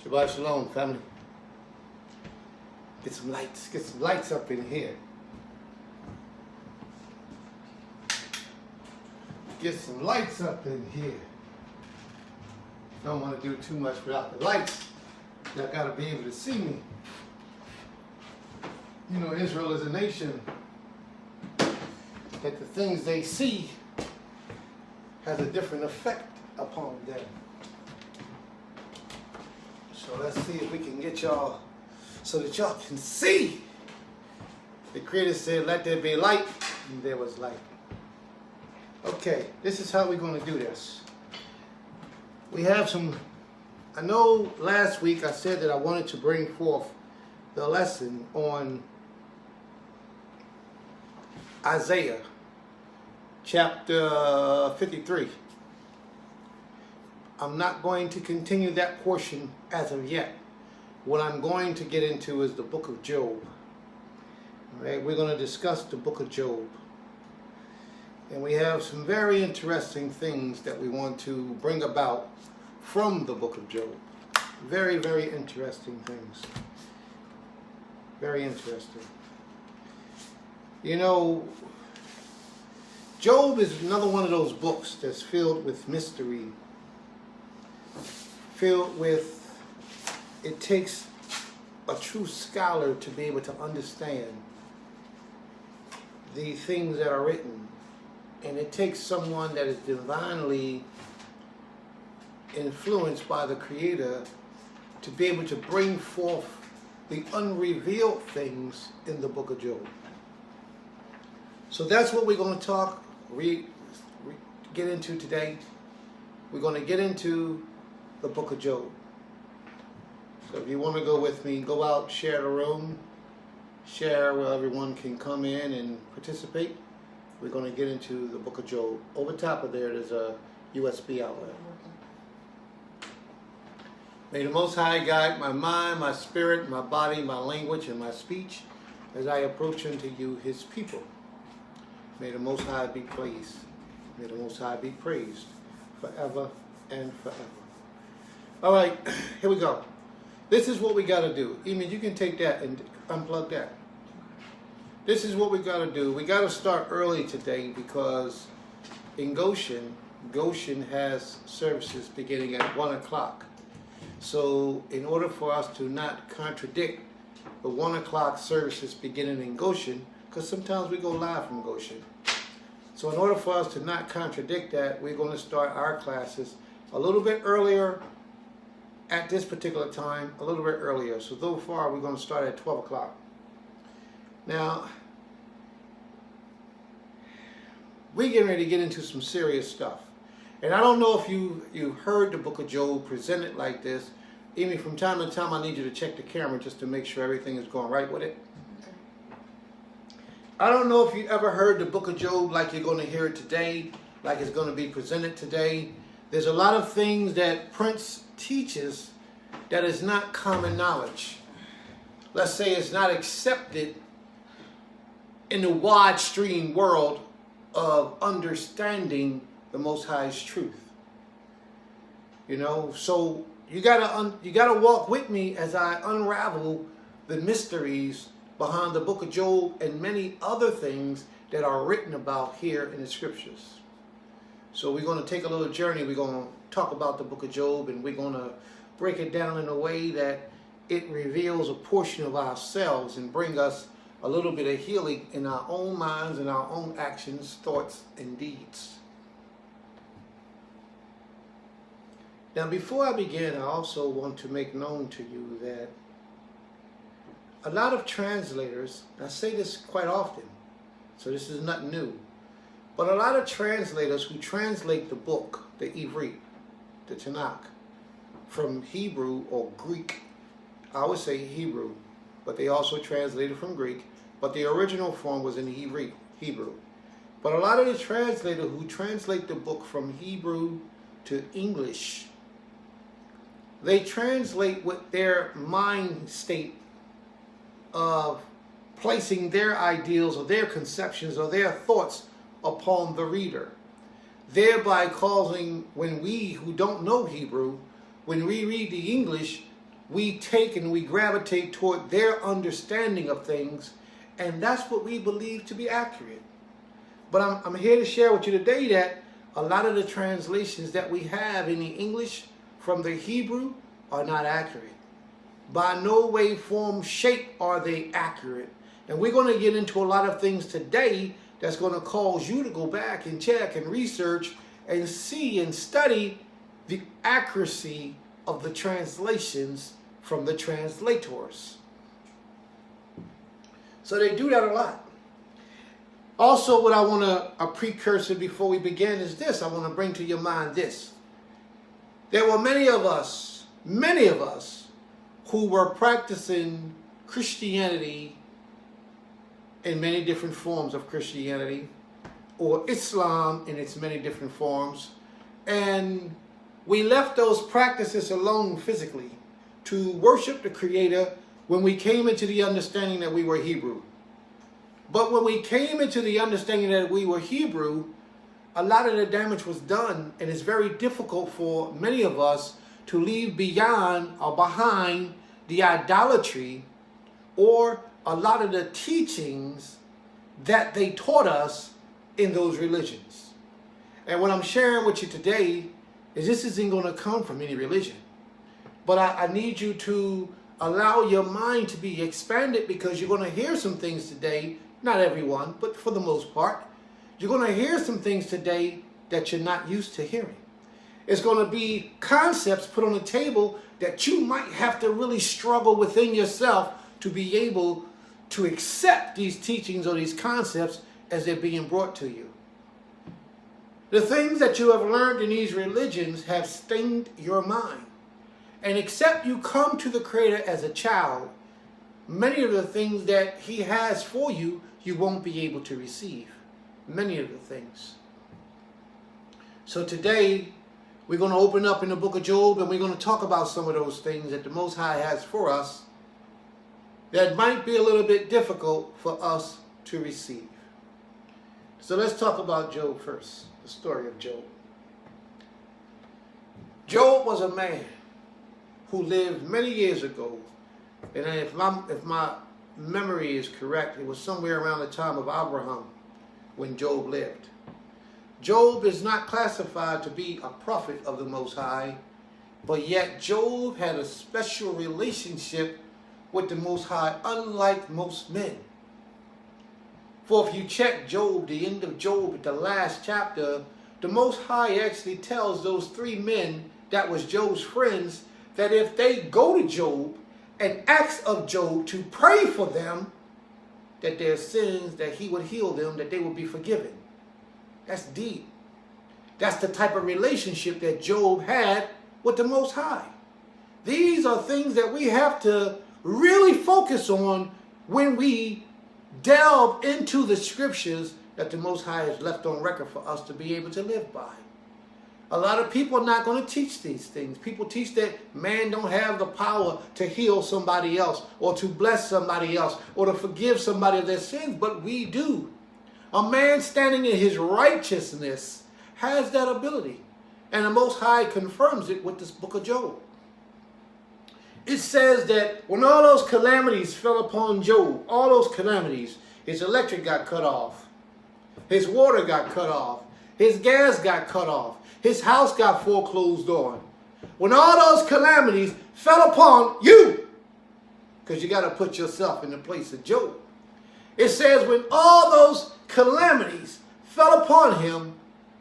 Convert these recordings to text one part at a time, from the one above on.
Shabbat Shalom, family. Get some lights up in here. Get some lights up in here. Don't want to do too much without the lights. Y'all gotta be able to see me. You know, Israel is a nation that the things they see has a different effect upon them. So let's see if we can get y'all so that y'all can see. The Creator said, let there be light, and there was light. Okay, this is how we're going to do this. We have some, I know last week I said that I wanted to bring forth the lesson on Isaiah chapter 53. I'm not going to continue that portion as of yet. What I'm going to get into is the book of Job. All right, we're going to discuss the book of Job. And we have some very interesting things that we want to bring about from the book of Job. Very, very interesting things. Very interesting. You know, Job is another one of those books that's filled with mystery. Filled with, it takes a true scholar to be able to understand the things that are written. And it takes someone that is divinely influenced by the Creator to be able to bring forth the unrevealed things in the book of Job. So that's what we're going to get into today. We're going to get into the book of Job. So if you want to go with me, go out, share the room, share where everyone can come in and participate. We're going to get into the book of Job. Over top of there's a USB outlet. May the Most High guide my mind, my spirit, my body, my language, and my speech as I approach unto you, his people. May the Most High be praised. May the Most High be praised forever and forever. All right, here we go. This is what we got to do. Eamon, you can take that and unplug that. This is what we got to do. We got to start early today because in Goshen has services beginning at 1 o'clock. So in order for us to not contradict the 1 o'clock services beginning in Goshen, because sometimes we go live from Goshen. So in order for us to not contradict that, we're going to start our classes a little bit earlier at this particular time, a little bit earlier. So far, we're going to start at 12 o'clock. Now, we're getting ready to get into some serious stuff. And I don't know if you heard the book of Job presented like this. Even from time to time, I need you to check the camera just to make sure everything is going right with it. I don't know if you ever heard the book of Job like you're going to hear it today, like it's going to be presented today. There's a lot of things that Prince teaches that is not common knowledge. Let's say it's not accepted in the wide stream world of understanding the Most High's truth. You know, so you gotta walk with me as I unravel the mysteries behind the book of Job and many other things that are written about here in the scriptures. So we're going to take a little journey. We're going to talk about the book of Job, and we're going to break it down in a way that it reveals a portion of ourselves and bring us a little bit of healing in our own minds and our own actions, thoughts, and deeds. Now, before I begin, I also want to make known to you that a lot of translators, I say this quite often, so this is nothing new, but a lot of translators who translate the book, the Ivrit, the Tanakh, from Hebrew or Greek, I would say Hebrew, but they also translated from Greek, but the original form was in Hebrew. But a lot of the translators who translate the book from Hebrew to English, they translate with their mind state of placing their ideals or their conceptions or their thoughts upon the reader, thereby causing, when we who don't know Hebrew, when we read the English, we take and we gravitate toward their understanding of things, and that's what we believe to be accurate. But I'm here to share with you today that a lot of the translations that we have in the English from the Hebrew are not accurate. By no way, form, shape are they accurate. And we're going to get into a lot of things today that's going to cause you to go back and check and research and see and study the accuracy of the translations from the translators. So they do that a lot. Also, what I want to, a precursor before we begin is this. I want to bring to your mind this. There were many of us who were practicing Christianity in many different forms of Christianity, or Islam in its many different forms, and we left those practices alone physically to worship the Creator when we came into the understanding that we were Hebrew. But when we came into the understanding that we were Hebrew, a lot of the damage was done, and it's very difficult for many of us to leave beyond or behind the idolatry or a lot of the teachings that they taught us in those religions. And what I'm sharing with you today is this isn't going to come from any religion. But I need you to allow your mind to be expanded, because you're going to hear some things today, not everyone, but for the most part, you're going to hear some things today that you're not used to hearing. It's going to be concepts put on the table that you might have to really struggle within yourself to be able to accept these teachings or these concepts as they're being brought to you. The things that you have learned in these religions have stained your mind. And except you come to the Creator as a child, many of the things that He has for you, you won't be able to receive. Many of the things. So today, we're going to open up in the book of Job, and we're going to talk about some of those things that the Most High has for us that might be a little bit difficult for us to receive. So let's talk about Job first, the story of Job. Job was a man who lived many years ago, and if my memory is correct, it was somewhere around the time of Abraham when Job lived. Job is not classified to be a prophet of the Most High, but yet Job had a special relationship with the Most High, unlike most men. For if you check Job, the end of Job, the last chapter, the Most High actually tells those three men that was Job's friends that if they go to Job and ask of Job to pray for them, that their sins, that He would heal them, that they would be forgiven. That's deep. That's the type of relationship that Job had with the Most High. These are things that we have to really focus on when we delve into the scriptures that the Most High has left on record for us to be able to live by. A lot of people are not going to teach these things. People teach that man don't have the power to heal somebody else or to bless somebody else or to forgive somebody of their sins, but we do. A man standing in his righteousness has that ability, and the Most High confirms it with this book of Job. It says that when all those calamities fell upon Job, all those calamities, his electric got cut off, his water got cut off, his gas got cut off, his house got foreclosed on. When all those calamities fell upon you, because you got to put yourself in the place of Job. It says when all those calamities fell upon him,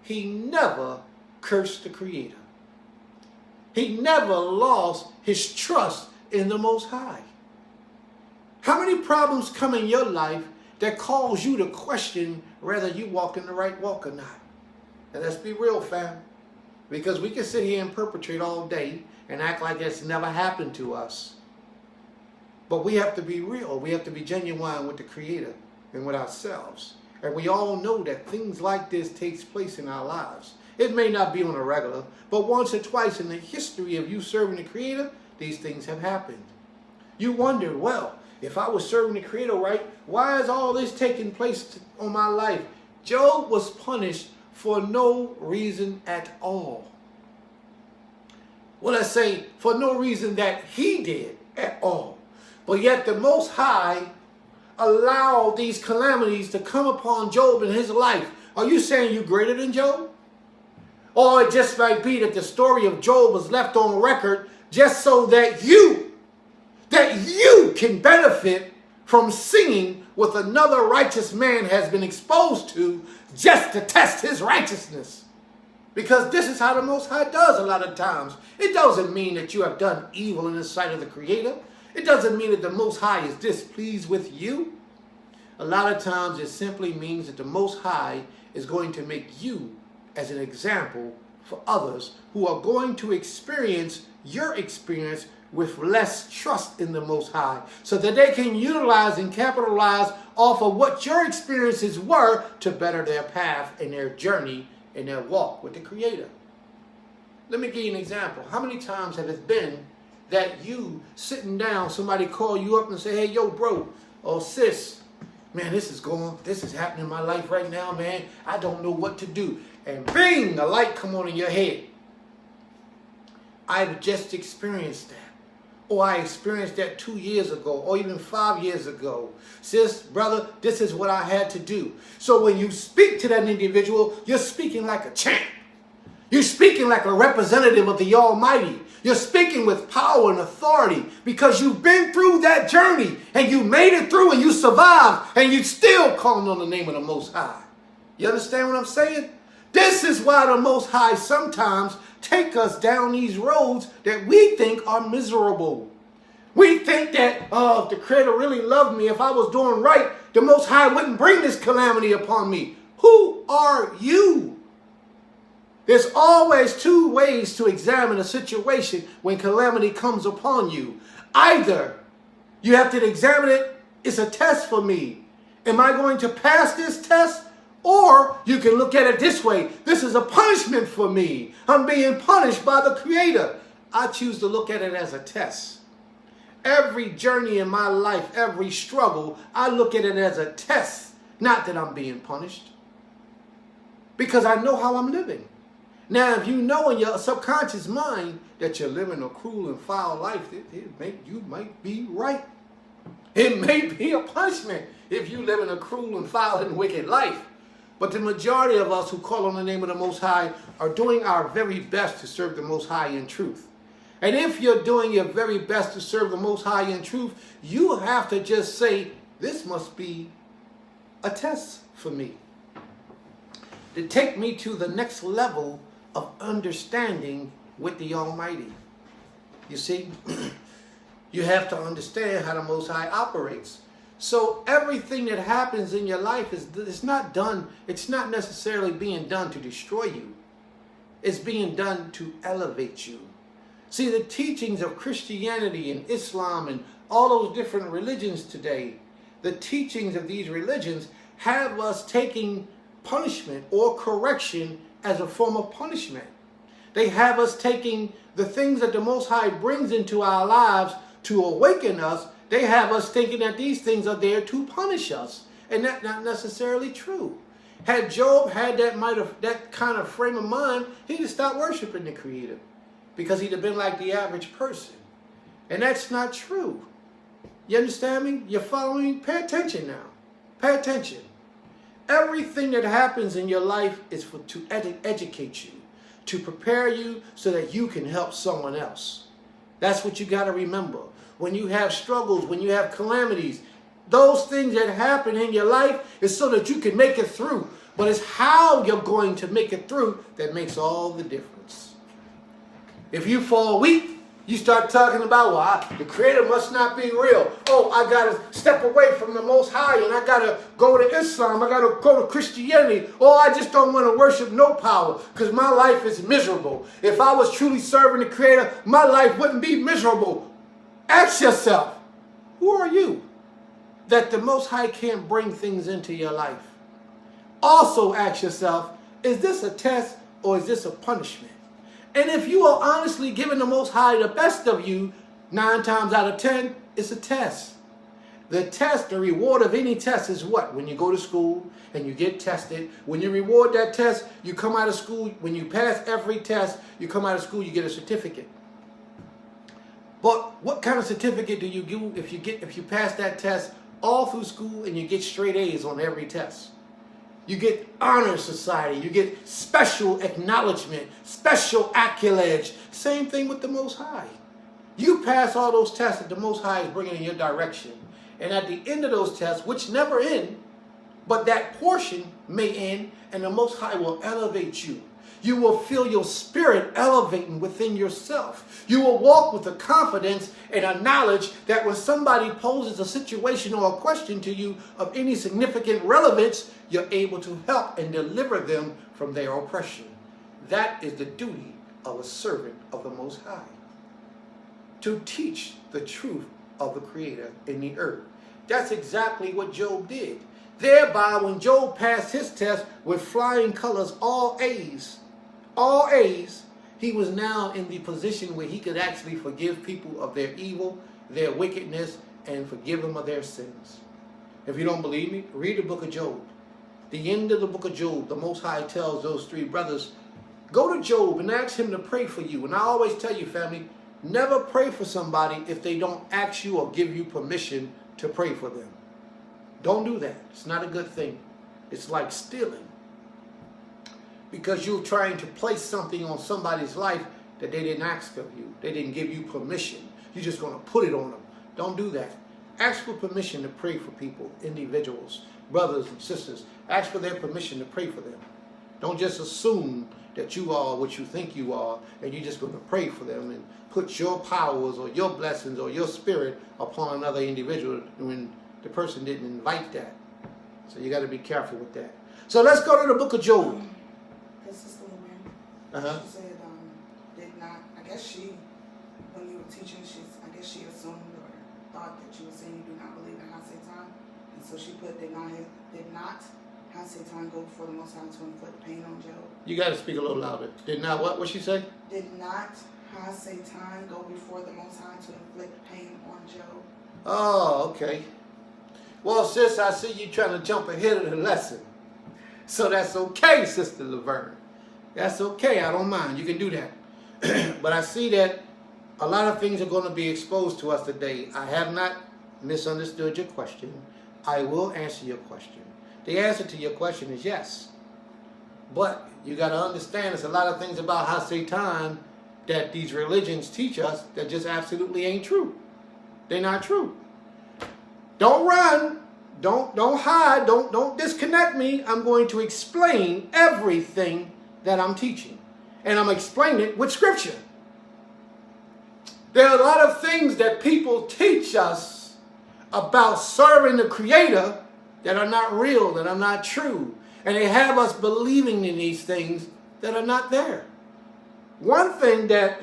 he never cursed the Creator. He never lost his trust in the Most High. How many problems come in your life that cause you to question whether you walk in the right walk or not? And let's be real, fam. Because we can sit here and perpetrate all day and act like it's never happened to us. But we have to be real. We have to be genuine with the Creator and with ourselves. And we all know that things like this takes place in our lives. It may not be on a regular, but once or twice in the history of you serving the Creator, these things have happened. You wonder, well, if I was serving the Creator right, why is all this taking place on my life? Job was punished for no reason at all. well, let's say for no reason that he did at all. But yet the Most High allowed these calamities to come upon Job in his life. Are you saying you're greater than Job? Or it just might be that the story of Job was left on record just so that you can benefit from seeing what another righteous man has been exposed to just to test his righteousness. Because this is how the Most High does a lot of times. It doesn't mean that you have done evil in the sight of the Creator. It doesn't mean that the Most High is displeased with you. A lot of times it simply means that the Most High is going to make you as an example for others who are going to experience your experience with less trust in the Most High, so that they can utilize and capitalize off of what your experiences were to better their path and their journey and their walk with the Creator. Let me give you an example. How many times have it been that you sitting down, somebody call you up and say, hey, yo, bro, or sis, man, this is happening in my life right now, man. I don't know what to do. And bing, a light come on in your head. I've just experienced that. Or I experienced that 2 years ago, or even 5 years ago. Sis, brother, this is what I had to do. So when you speak to that individual, you're speaking like a champ. You're speaking like a representative of the Almighty. You're speaking with power and authority because you've been through that journey and you made it through and you survived and you still calling on the name of the Most High. You understand what I'm saying? This is why the Most High sometimes take us down these roads that we think are miserable. We think that, if the Creator really loved me, if I was doing right, the Most High wouldn't bring this calamity upon me. Who are you? There's always two ways to examine a situation when calamity comes upon you. Either you have to examine it, it's a test for me. Am I going to pass this test? Or you can look at it this way. This is a punishment for me. I'm being punished by the Creator. I choose to look at it as a test. Every journey in my life, every struggle, I look at it as a test. Not that I'm being punished. Because I know how I'm living. Now, if you know in your subconscious mind that you're living a cruel and foul life, you might be right. It may be a punishment if you live in a cruel and foul and wicked life. But the majority of us who call on the name of the Most High are doing our very best to serve the Most High in truth. And if you're doing your very best to serve the Most High in truth, you have to just say, this must be a test for me, to take me to the next level of understanding with the Almighty. You see, you have to understand how the Most High operates. So everything that happens in your life it's not necessarily being done to destroy you. It's being done to elevate you. See, the teachings of Christianity and Islam and all those different religions today, the teachings of these religions have us taking punishment or correction as a form of punishment. They have us taking the things that the Most High brings into our lives to awaken us. They have us thinking that these things are there to punish us. And that's not necessarily true. Had Job had that kind of frame of mind, he'd have stopped worshiping the Creator. Because he'd have been like the average person. And that's not true. You understand me? You're following me? Pay attention now. Pay attention. Everything that happens in your life is to educate you. To prepare you so that you can help someone else. That's what you got to remember. When you have struggles, when you have calamities, those things that happen in your life is so that you can make it through. But it's how you're going to make it through that makes all the difference. If you fall weak, you start talking about, well, the Creator must not be real. Oh, I got to step away from the Most High and I got to go to Islam. I got to go to Christianity. Oh, I just don't want to worship no power because my life is miserable. If I was truly serving the Creator, my life wouldn't be miserable. Ask yourself, who are you that the Most High can't bring things into your life? Also ask yourself, is this a test or is this a punishment? And if you are honestly giving the Most High the best of you, 9 times out of 10, it's a test. The test, the reward of any test is what? When you go to school and you get tested, when you reward that test, you come out of school. When you pass every test, you come out of school, you get a certificate. But what kind of certificate do you get if you pass that test all through school and you get straight A's on every test? You get honor society, you get special acknowledgement, special accolades. Same thing with the Most High. You pass all those tests that the Most High is bringing in your direction. And at the end of those tests, which never end, but that portion may end, and the Most High will elevate you. You will feel your spirit elevating within yourself. You will walk with a confidence and a knowledge that when somebody poses a situation or a question to you of any significant relevance, you're able to help and deliver them from their oppression. That is the duty of a servant of the Most High. To teach the truth of the Creator in the earth. That's exactly what Job did. Thereby, when Job passed his test with flying colors, all A's, he was now in the position where he could actually forgive people of their evil, their wickedness, and forgive them of their sins. If you don't believe me, read the book of Job. The end of the book of Job, the Most High tells those three brothers, go to Job and ask him to pray for you. And I always tell you, family, never pray for somebody if they don't ask you or give you permission to pray for them. Don't do that. It's not a good thing. It's like stealing. Because you're trying to place something on somebody's life that they didn't ask of you. They didn't give you permission. You're just going to put it on them. Don't do that. Ask for permission to pray for people, individuals, brothers and sisters. Ask for their permission to pray for them. Don't just assume that you are what you think you are and you're just going to pray for them and put your powers or your blessings or your spirit upon another individual when the person didn't invite that. So you got to be careful with that. So let's go to the book of Job. Sister Lorraine, Uh-huh. she said, did not, I guess she, when you were teaching, I guess she assumed or thought that you were saying you do not believe in Hasatan. And so she put, did not Hasatan go before the Most High to inflict pain on Job? You got to speak a little louder. Did not what? What she say? Did not Hasatan go before the Most High to inflict pain on Job? Oh, okay. Well, sis, I see you trying to jump ahead of the lesson. So that's okay, Sister Laverne. That's okay. I don't mind. You can do that. But I see that a lot of things are going to be exposed to us today. I have not misunderstood your question. I will answer your question. The answer to your question is yes. But you got to understand there's a lot of things about Hasatan that these religions teach us that just absolutely ain't true. They're not true. Don't run. Don't hide. Don't disconnect me. I'm going to explain everything that I'm teaching. And I'm explaining it with scripture. There are a lot of things that people teach us about serving the Creator that are not real, that are not true. And they have us believing in these things that are not there. One thing that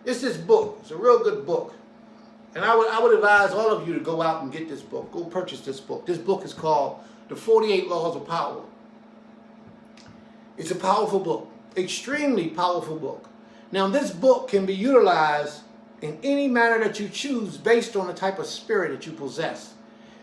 is this book. It's a real good book. And I would advise all of you to go out and get this book. Go purchase this book. This book is called The 48 Laws of Power. It's a powerful book. Extremely powerful book. Now, this book can be utilized in any manner that you choose based on the type of spirit that you possess.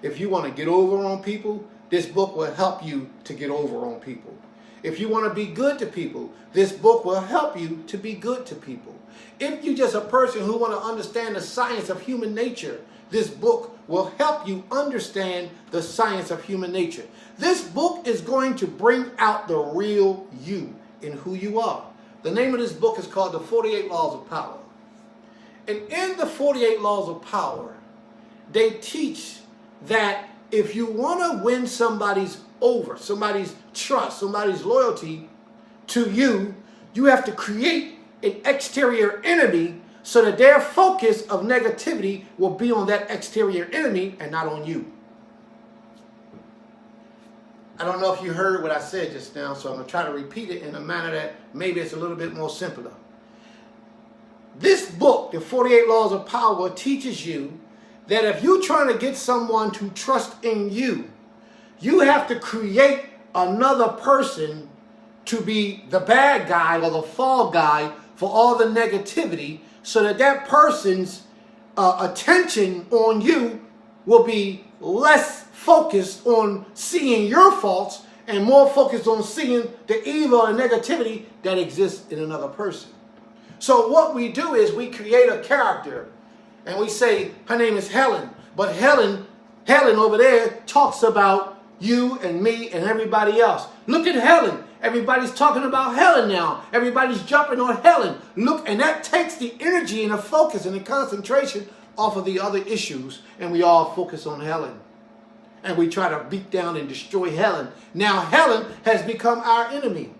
If you want to get over on people, this book will help you to get over on people. If you want to be good to people, this book will help you to be good to people. If you're just a person who want to understand the science of human nature, this book will help you understand the science of human nature. This book is going to bring out the real you in who you are. The name of this book is called The 48 Laws of Power. And in the 48 Laws of Power, they teach that if you want to win somebody's trust, somebody's loyalty to you, you have to create an exterior enemy so that their focus of negativity will be on that exterior enemy and not on you. I don't know if you heard what I said just now, so I'm going to try to repeat it in a manner that maybe it's a little bit more simpler. This book, The 48 Laws of Power, teaches you that if you're trying to get someone to trust in you, you have to create another person to be the bad guy or the fall guy for all the negativity so that that person's attention on you will be less focused on seeing your faults and more focused on seeing the evil and negativity that exists in another person. So what we do is we create a character And we say her name is Helen. But Helen over there talks about you and me and everybody else. Look at Helen. Everybody's talking about Helen now. Everybody's jumping on Helen. Look, and that takes the energy and the focus and the concentration off of the other issues. And we all focus on Helen. And we try to beat down and destroy Helen. Now Helen has become our enemy.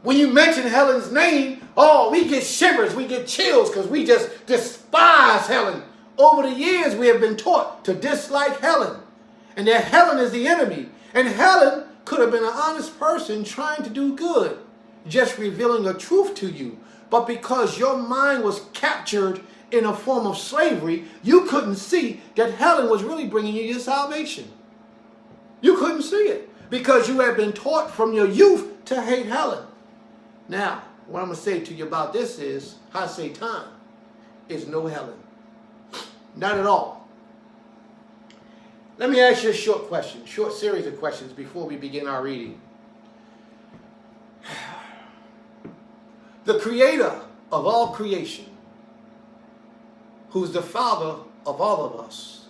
When you mention Helen's name, oh, we get shivers, we get chills because we just despise Helen. Over the years, we have been taught to dislike Helen and that Helen is the enemy. And Helen could have been an honest person trying to do good, just revealing a truth to you. But because your mind was captured in a form of slavery, you couldn't see that Helen was really bringing you your salvation. You couldn't see it because you had been taught from your youth to hate Helen. Now, what I'm going to say to you about this is, Ha-Satan is no Helen. Not at all. Let me ask you a short question, short series of questions before we begin our reading. The creator of all creation, who's the father of all of us,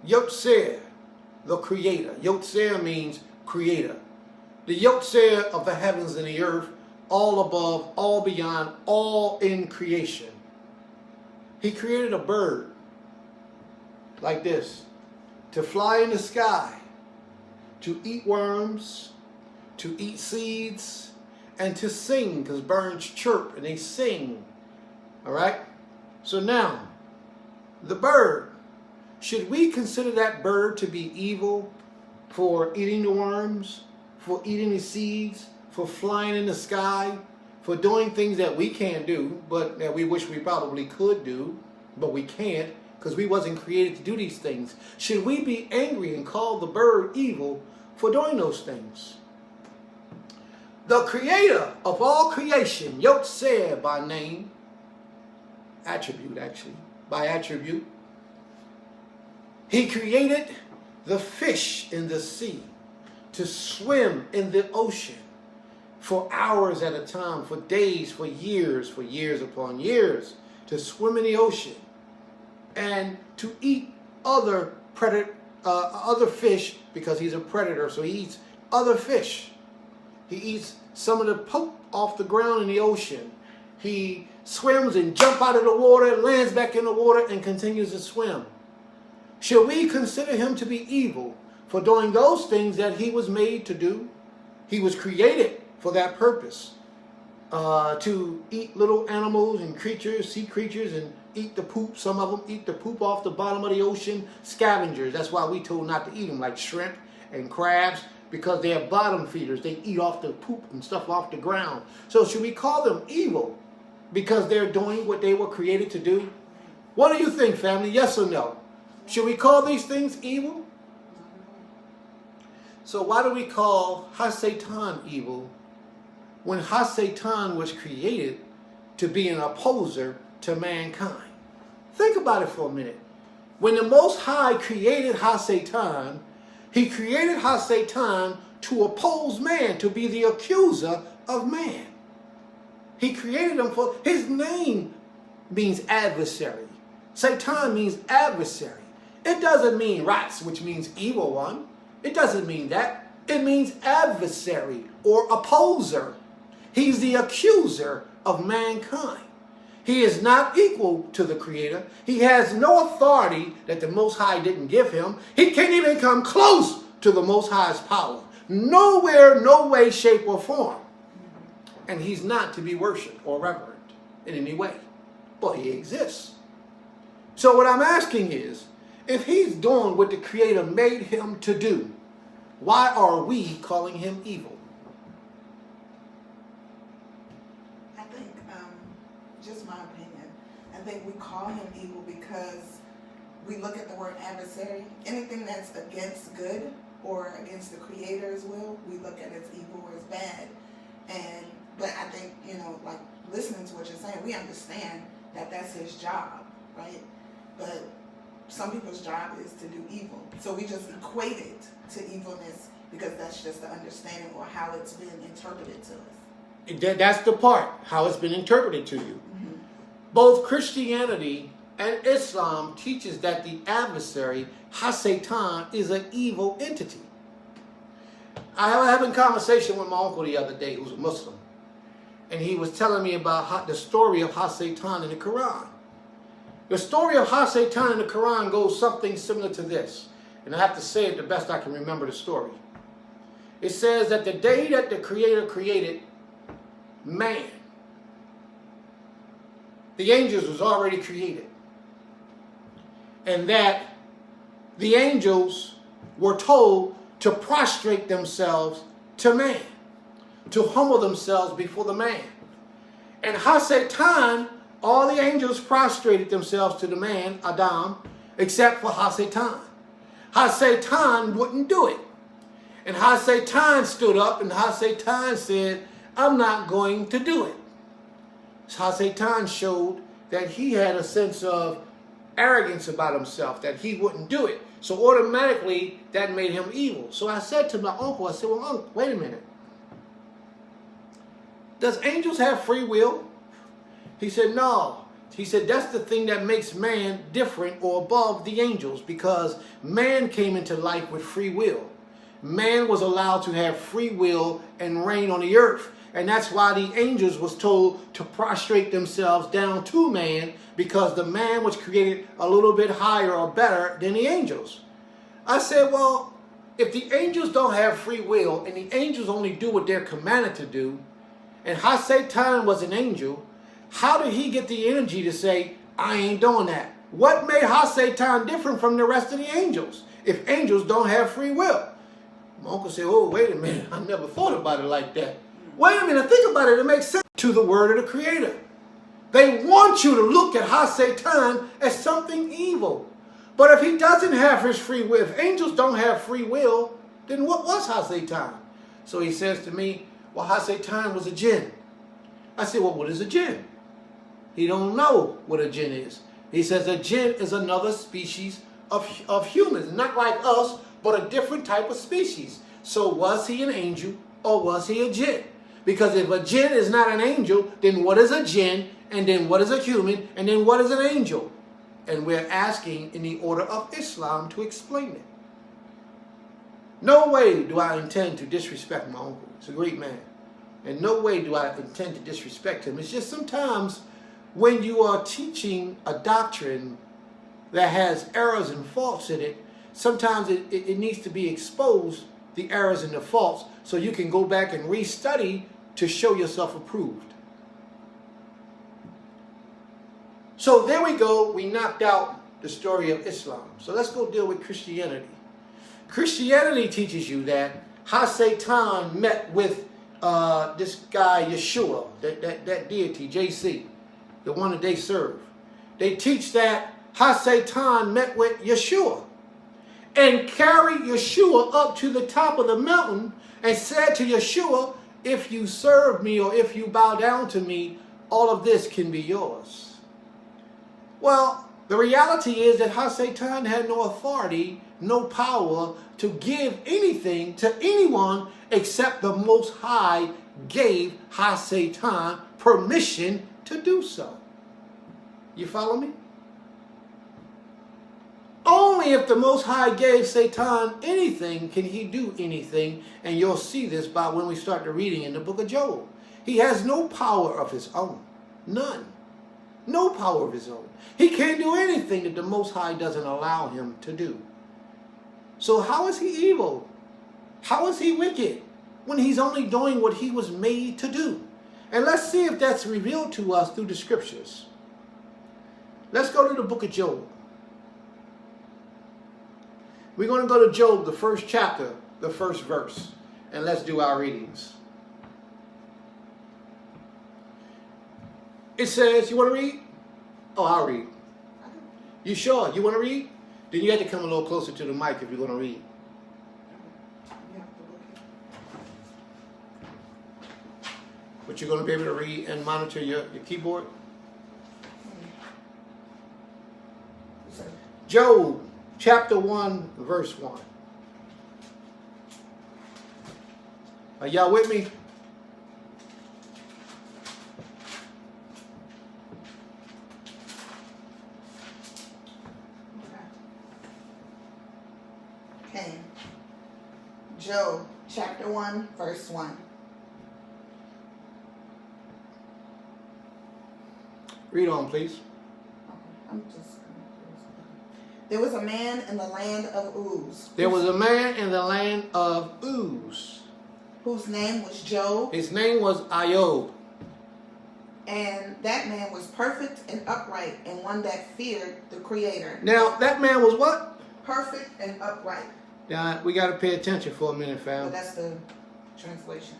Yotzer, the creator. Yotzer means creator. The Yotzer of the heavens and the earth, all above, all beyond, all in creation. He created a bird like this, to fly in the sky, to eat worms, to eat seeds, and to sing, because birds chirp and they sing. All right? So now, the bird, should we consider that bird to be evil for eating the worms, for eating the seeds, for flying in the sky, for doing things that we can't do, but that we wish we probably could do, but we can't because we wasn't created to do these things? Should we be angry and call the bird evil for doing those things? The creator of all creation, Yotzer by name, attribute actually, by attribute, he created the fish in the sea to swim in the ocean for hours at a time, for days, for years upon years, to swim in the ocean and to eat other fish, because he's a predator, so he eats other fish. He eats some of the poop off the ground in the ocean. He swims and jumps out of the water, lands back in the water, and continues to swim. Should we consider him to be evil for doing those things that he was made to do? He was created for that purpose, to eat little animals and creatures, sea creatures, and eat the poop. Some of them eat the poop off the bottom of the ocean. Scavengers. That's why we told not to eat them, like shrimp and crabs, because they're bottom feeders. They eat off the poop and stuff off the ground. So should we call them evil because they're doing what they were created to do? What do you think, family? Yes or no? Should we call these things evil? So why do we call Ha-Satan evil when Ha-Satan was created to be an opposer to mankind? Think about it for a minute. When the Most High created Ha-Satan, he created Ha-Satan to oppose man, to be the accuser of man. He created him for, his name means adversary. Satan means adversary. It doesn't mean rats, which means evil one. It doesn't mean that. It means adversary or opposer. He's the accuser of mankind. He is not equal to the Creator. He has no authority that the Most High didn't give him. He can't even come close to the Most High's power. Nowhere, no way, shape, or form. And he's not to be worshipped or revered in any way. But he exists. So what I'm asking is, if he's doing what the Creator made him to do, why are we calling him evil? I think, just my opinion, I think we call him evil because we look at the word adversary. Anything that's against good or against the Creator's will, we look at as evil or as bad. But I think, like listening to what you're saying, we understand that that's his job, right? But some people's job is to do evil. So we just equate it to evilness because that's just the understanding or how it's been interpreted to us. That's the part, how it's been interpreted to you. Mm-hmm. Both Christianity and Islam teaches that the adversary, Ha-Satan, is an evil entity. I was having a conversation with my uncle the other day, who's a Muslim, and he was telling me about the story of Ha-Satan in the Quran. The story of Ha-Satan in the Quran goes something similar to this, and I have to say it the best I can remember the story. It says that the day that the Creator created man, the angels was already created, and that the angels were told to prostrate themselves to man, to humble themselves before the man. And Ha-Satan, all the angels prostrated themselves to the man, Adam, except for Ha-Satan. Ha-Satan wouldn't do it. And Ha-Satan stood up and Ha-Satan said, I'm not going to do it. Ha-Satan showed that he had a sense of arrogance about himself, that he wouldn't do it. So automatically, that made him evil. So I said to my uncle, I said, well, Uncle, wait a minute. Does angels have free will? He said, no. He said, that's the thing that makes man different or above the angels, because man came into life with free will. Man was allowed to have free will and reign on the earth. And that's why the angels was told to prostrate themselves down to man, because the man was created a little bit higher or better than the angels. I said, well, if the angels don't have free will and the angels only do what they're commanded to do, and Ha-Satan was an angel, how did he get the energy to say, I ain't doing that? What made Ha-Satan different from the rest of the angels if angels don't have free will? My uncle said, oh, wait a minute, I never thought about it like that. Wait a minute, think about it, it makes sense to the word of the Creator. They want you to look at Ha-Satan as something evil. But if he doesn't have his free will, if angels don't have free will, then what was Ha-Satan? So he says to me, well, Ha-Satan was a jinn. I said, well, what is a jinn? He don't know what a jinn is. He says a jinn is another species of humans, not like us, but a different type of species. So was he an angel or was he a jinn? Because if a jinn is not an angel, then what is a jinn? And then what is a human? And then what is an angel? And we're asking in the order of Islam to explain it. No way do I intend to disrespect my uncle. He's a great man. And no way do I intend to disrespect him. It's just sometimes when you are teaching a doctrine that has errors and faults in it, sometimes it needs to be exposed, the errors and the faults, so you can go back and restudy to show yourself approved. So there we go. We knocked out the story of Islam. So let's go deal with Christianity. Christianity teaches you that Ha-Satan met with this guy Yeshua, that deity, JC, the one that they serve. They teach that Ha-Satan met with Yeshua and carried Yeshua up to the top of the mountain and said to Yeshua, if you serve me or if you bow down to me, all of this can be yours. Well, the reality is that Ha-Satan had no authority, no power to give anything to anyone except the Most High gave Ha-Satan permission to do so. You follow me? Only if the Most High gave Satan anything can he do anything, and you'll see this by when we start the reading in the book of Job. He has no power of his own. None. No power of his own. He can't do anything that the Most High doesn't allow him to do. So how is he evil? How is he wicked when he's only doing what he was made to do? And let's see if that's revealed to us through the scriptures. Let's go to the book of Job. We're going to go to Job, the first chapter, the first verse, and let's do our readings. It says, you want to read? Oh, I'll read. You sure? You want to read? Then you have to come a little closer to the mic if you're going to read. But you're going to be able to read and monitor your keyboard? Job, chapter 1, verse 1. Are y'all with me? Okay. Job, chapter 1, verse 1. Read on, please. Okay, I'm just There was a man in the land of Uz. There was a man in the land of Uz. Whose name was Job. His name was Job. And that man was perfect and upright, and one that feared the Creator. Now, that man was what? Perfect and upright. Now, we got to pay attention for a minute, Well, fam. that's the translation.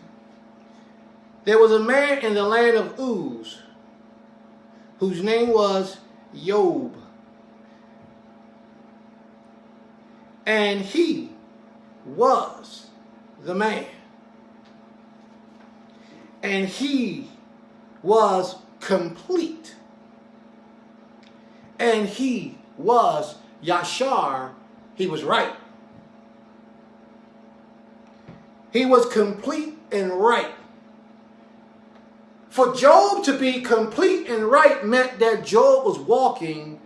There was a man in the land of Uz whose name was Job. And he was the man. And he was complete. And he was Yashar. He was right. He was complete and right. For Job to be complete and right meant that Job was walking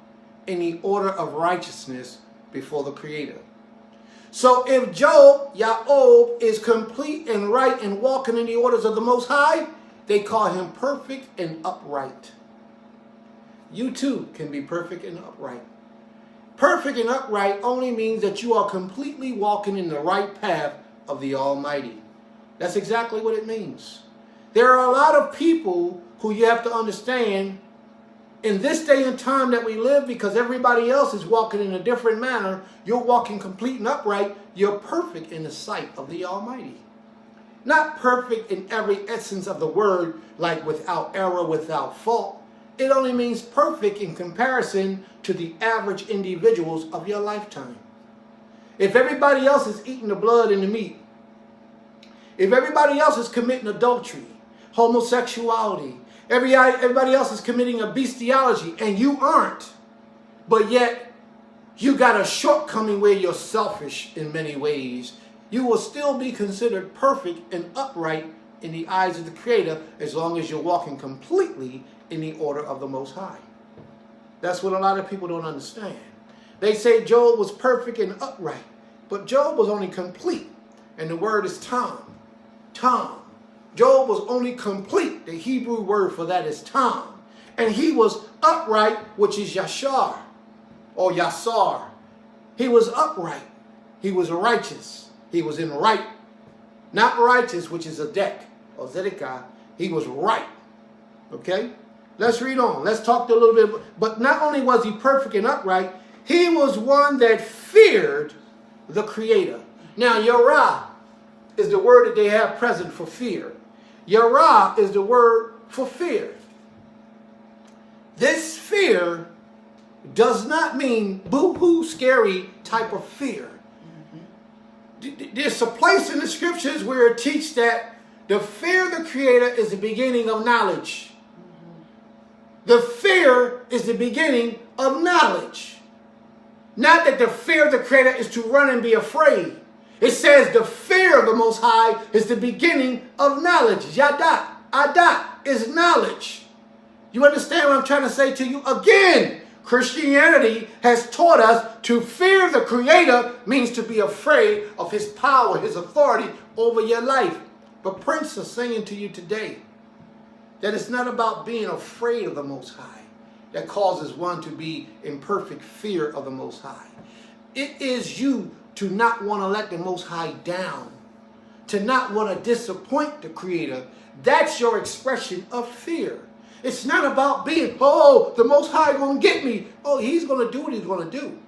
in the order of righteousness before the Creator. So if Job is complete and right and walking in the orders of the Most High, they call him perfect and upright. You too can be perfect and upright. Perfect and upright only means that you are completely walking in the right path of the Almighty. That's exactly what it means. There are a lot of people who you have to understand in this day and time that we live, because everybody else is walking in a different manner, you're walking complete and upright. You're perfect in the sight of the Almighty. Not perfect in every essence of the word, like without error, without fault. It only means perfect in comparison to the average individuals of your lifetime. If everybody else is eating the blood and the meat, if everybody else is committing adultery, homosexuality, everybody else is committing a bestiality, and you aren't, but yet you got a shortcoming where you're selfish in many ways, you will still be considered perfect and upright in the eyes of the Creator as long as you're walking completely in the order of the Most High. That's what a lot of people don't understand. They say Job was perfect and upright, but Job was only complete, and the word is tam. Tam. Job was only complete. The Hebrew word for that is tam. And he was upright, which is Yashar or Yasar. He was upright. He was righteous. He was in right. Not righteous, which is a deck or Zedekiah. He was right. Okay? Let's read on. Let's talk a little bit. But not only was he perfect and upright, he was one that feared the Creator. Now, Yarah is the word that they have present for fear. Yarah is the word for fear. This fear does not mean boo-hoo, scary type of fear. There's a place in the scriptures where it teaches that the fear of the Creator is the beginning of knowledge. The fear is the beginning of knowledge. Not that the fear of the Creator is to run and be afraid. It says the fear of the Most High is the beginning of knowledge. Yadat, adat is knowledge. You understand what I'm trying to say to you? Again, Christianity has taught us to fear the Creator means to be afraid of His power, His authority over your life. But Prince is saying to you today that it's not about being afraid of the Most High that causes one to be in perfect fear of the Most High. It is you to not want to let the Most High down, to not want to disappoint the Creator. That's your expression of fear. It's not about being, oh, the Most High going to get me. Oh, He's going to do what He's going to do.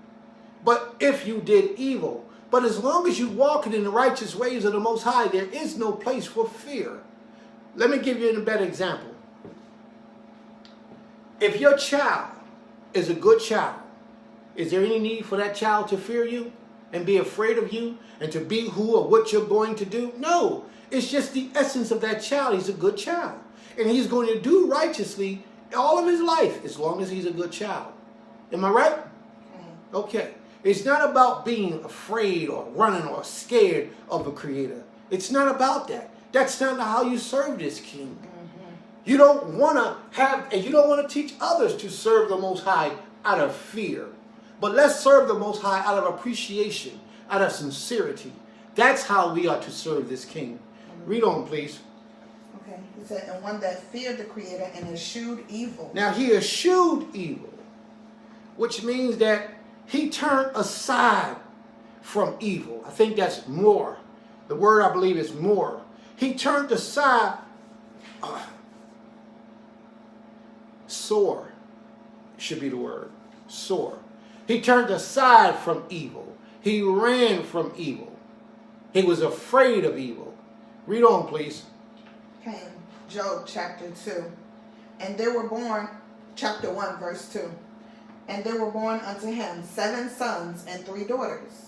But if you did evil, but as long as you're walking in the righteous ways of the Most High, there is no place for fear. Let me give you a better example. If your child is a good child, is there any need for that child to fear you and be afraid of you and to be who or what you're going to do? No, it's just the essence of that child. He's a good child. And he's going to do righteously all of his life as long as he's a good child. Am I right? Okay. It's not about being afraid or running or scared of the Creator. It's not about that. That's not how you serve this King. You don't want to have, and you don't want to teach others to serve the Most High out of fear. But let's serve the Most High out of appreciation, out of sincerity. That's how we are to serve this King. Read on, please. Okay. He said, and one that feared the Creator and eschewed evil. Now he eschewed evil, which means that he turned aside from evil. I think that's more. The word I believe is more. He turned aside. Sore should be the word. Sore. He turned aside from evil. He ran from evil. He was afraid of evil. Read on, please. Okay. Job chapter 2. And there were born, chapter 1, verse 2. And there were born unto him 7 sons and 3 daughters.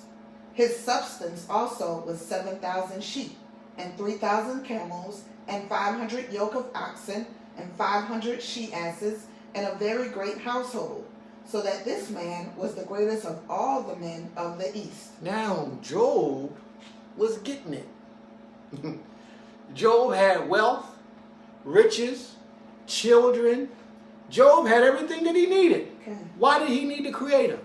His substance also was 7,000 sheep, and 3,000 camels, and 500 yoke of oxen, and 500 she-asses, and a very great household, so that this man was the greatest of all the men of the east. Now, Job was getting it. Job had wealth, riches, children. Job had everything that he needed. Okay. Why did he need the Creator?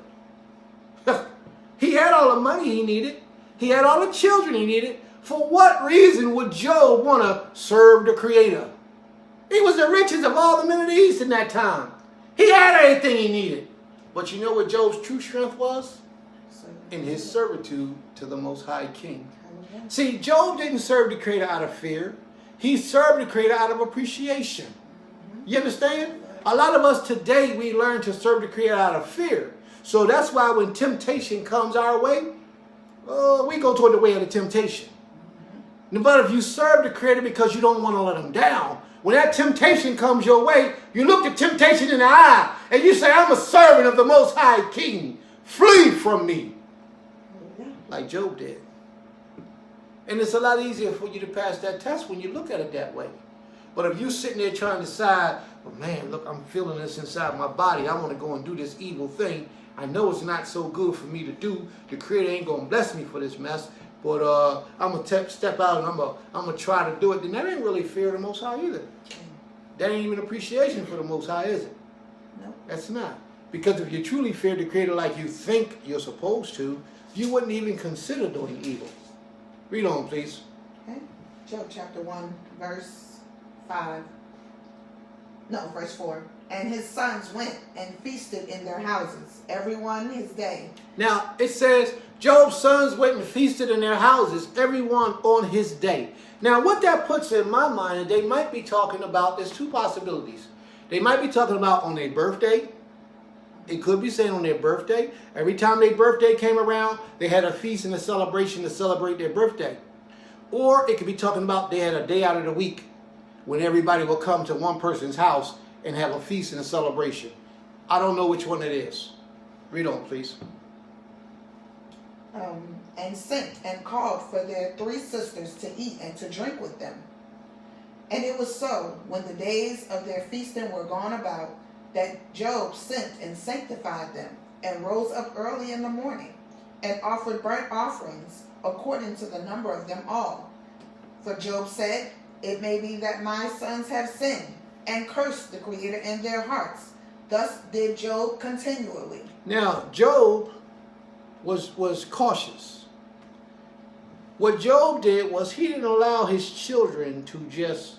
He had all the money he needed. He had all the children he needed. For what reason would Job want to serve the Creator? He was the richest of all the men of the East in that time. He had everything he needed. But you know what Job's true strength was? In his servitude to the Most High King. See, Job didn't serve the Creator out of fear. He served the Creator out of appreciation. You understand? A lot of us today, we learn to serve the Creator out of fear. So that's why when temptation comes our way, we go toward the way of the temptation. But if you serve the Creator because you don't want to let him down, when that temptation comes your way, you look the temptation in the eye and you say, I'm a servant of the Most High King. Flee from me. Like Job did. And it's a lot easier for you to pass that test when you look at it that way. But if you're sitting there trying to decide, well, man, look, I'm feeling this inside my body. I want to go and do this evil thing. I know it's not so good for me to do. The Creator ain't going to bless me for this mess. But I'm going to step out and I'm going to try to do it. Then that ain't really fear of the Most High either. That ain't even appreciation for the Most High, is it? No. That's not. Because if you truly fear the Creator like you think you're supposed to, you wouldn't even consider doing evil. Read on, please. Okay. Job chapter 1, verse 5. No, verse 4. And his sons went and feasted in their houses, every one his day. Now, it says, Job's sons went and feasted in their houses, everyone on his day. Now, what that puts in my mind is they might be talking about, there's 2 possibilities. They might be talking about on their birthday. It could be saying on their birthday. Every time their birthday came around, they had a feast and a celebration to celebrate their birthday. Or it could be talking about they had a day out of the week when everybody will come to one person's house and have a feast and a celebration. I don't know which one it is. Read on, please. And sent and called for their 3 sisters to eat and to drink with them. And it was so, when the days of their feasting were gone about, that Job sent and sanctified them, and rose up early in the morning, and offered burnt offerings according to the number of them all. For Job said, it may be that my sons have sinned, and cursed the Creator in their hearts. Thus did Job continually. Now, Job was cautious. What Job did was he didn't allow his children to just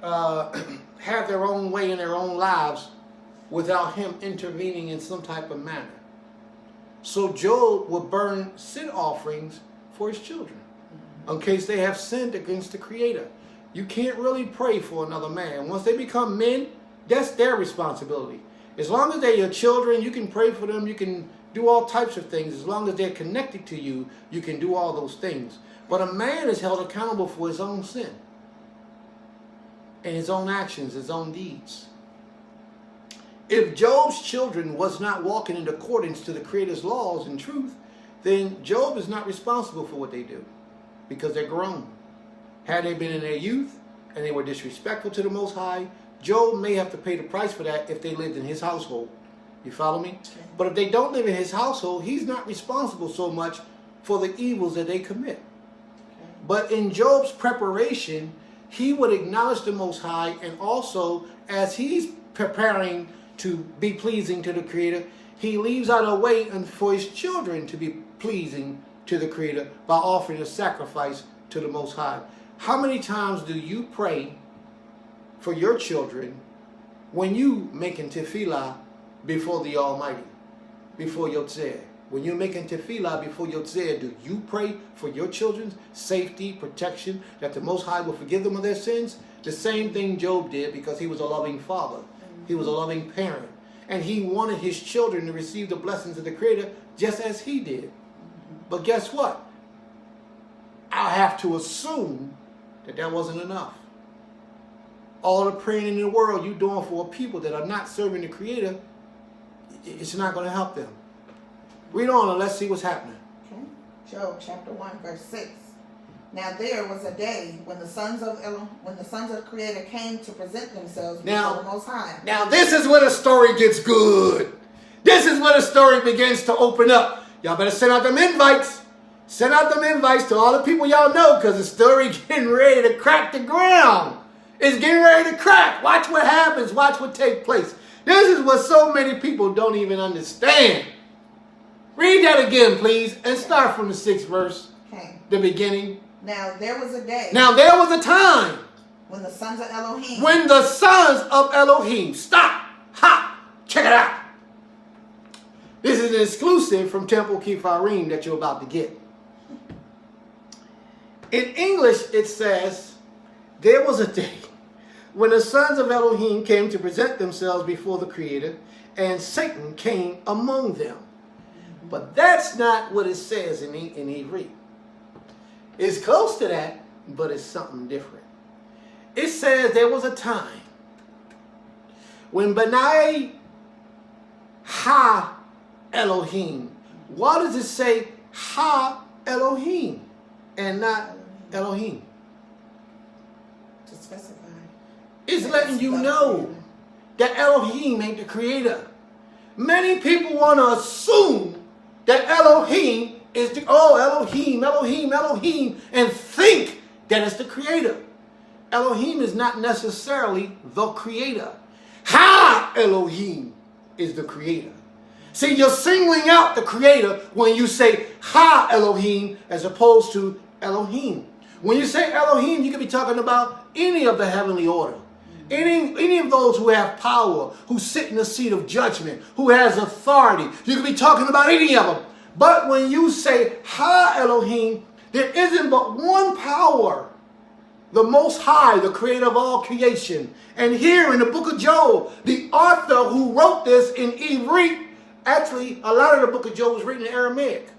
have their own way in their own lives without him intervening in some type of manner. So Job would burn sin offerings for his children in case they have sinned against the Creator. You can't really pray for another man. Once they become men, that's their responsibility. As long as they're your children, you can pray for them, you can do all types of things. As long as they're connected to you, you can do all those things. But a man is held accountable for his own sin and his own actions, his own deeds. If Job's children was not walking in accordance to the Creator's laws and truth, then Job is not responsible for what they do because they're grown. Had they been in their youth and they were disrespectful to the Most High, Job may have to pay the price for that if they lived in his household. You follow me? Okay. But if they don't live in his household, he's not responsible so much for the evils that they commit. Okay. But in Job's preparation, he would acknowledge the Most High, and also as he's preparing to be pleasing to the Creator, he leaves out a way and for his children to be pleasing to the Creator by offering a sacrifice to the Most High. How many times do you pray for your children when you making tefillah before the Almighty, before Yotzeh? When you're making tefillah before Yotzeh, do you pray for your children's safety, protection, that the Most High will forgive them of their sins? The same thing Job did, because he was a loving father. He was a loving parent. And he wanted his children to receive the blessings of the Creator just as he did. But guess what? I have to assume that that wasn't enough. All the praying in the world you're doing for people that are not serving the Creator, it's not going to help them. Read on and let's see what's happening. Okay. Job chapter 1 verse 6. Now there was a day when the sons of the Creator came to present themselves before the Most High. Now this is where the story gets good. This is where the story begins to open up. Y'all better send out them invites. Send out them invites to all the people y'all know, because the story getting ready to crack the ground. It's getting ready to crack. Watch what happens. Watch what takes place. This is what so many people don't even understand. Read that again, please, and start from the 6th verse. Okay. The beginning. Now there was a day. Now there was a time. When the sons of Elohim. When the sons of Elohim. Stop. Ha. Check it out. This is an exclusive from Temple Kifarim that you're about to get. In English, it says, there was a day when the sons of Elohim came to present themselves before the Creator, and Satan came among them. But that's not what it says in Hebrew. It's close to that, but it's something different. It says there was a time when Benai Ha Elohim. Why does it say Ha Elohim and not Elohim? To specify. It's letting you know that Elohim ain't the Creator. Many people want to assume that Elohim is the, Elohim, and think that it's the Creator. Elohim is not necessarily the Creator. Ha Elohim is the Creator. See, you're singling out the Creator when you say Ha Elohim as opposed to Elohim. When you say Elohim, you could be talking about any of the heavenly order. Any of those who have power, who sit in the seat of judgment, who has authority. You could be talking about any of them. But when you say Ha Elohim, there isn't but one power, the Most High, the Creator of all creation. And here in the book of Job, the author who wrote this in Hebrew, actually a lot of the book of Job was written in Aramaic.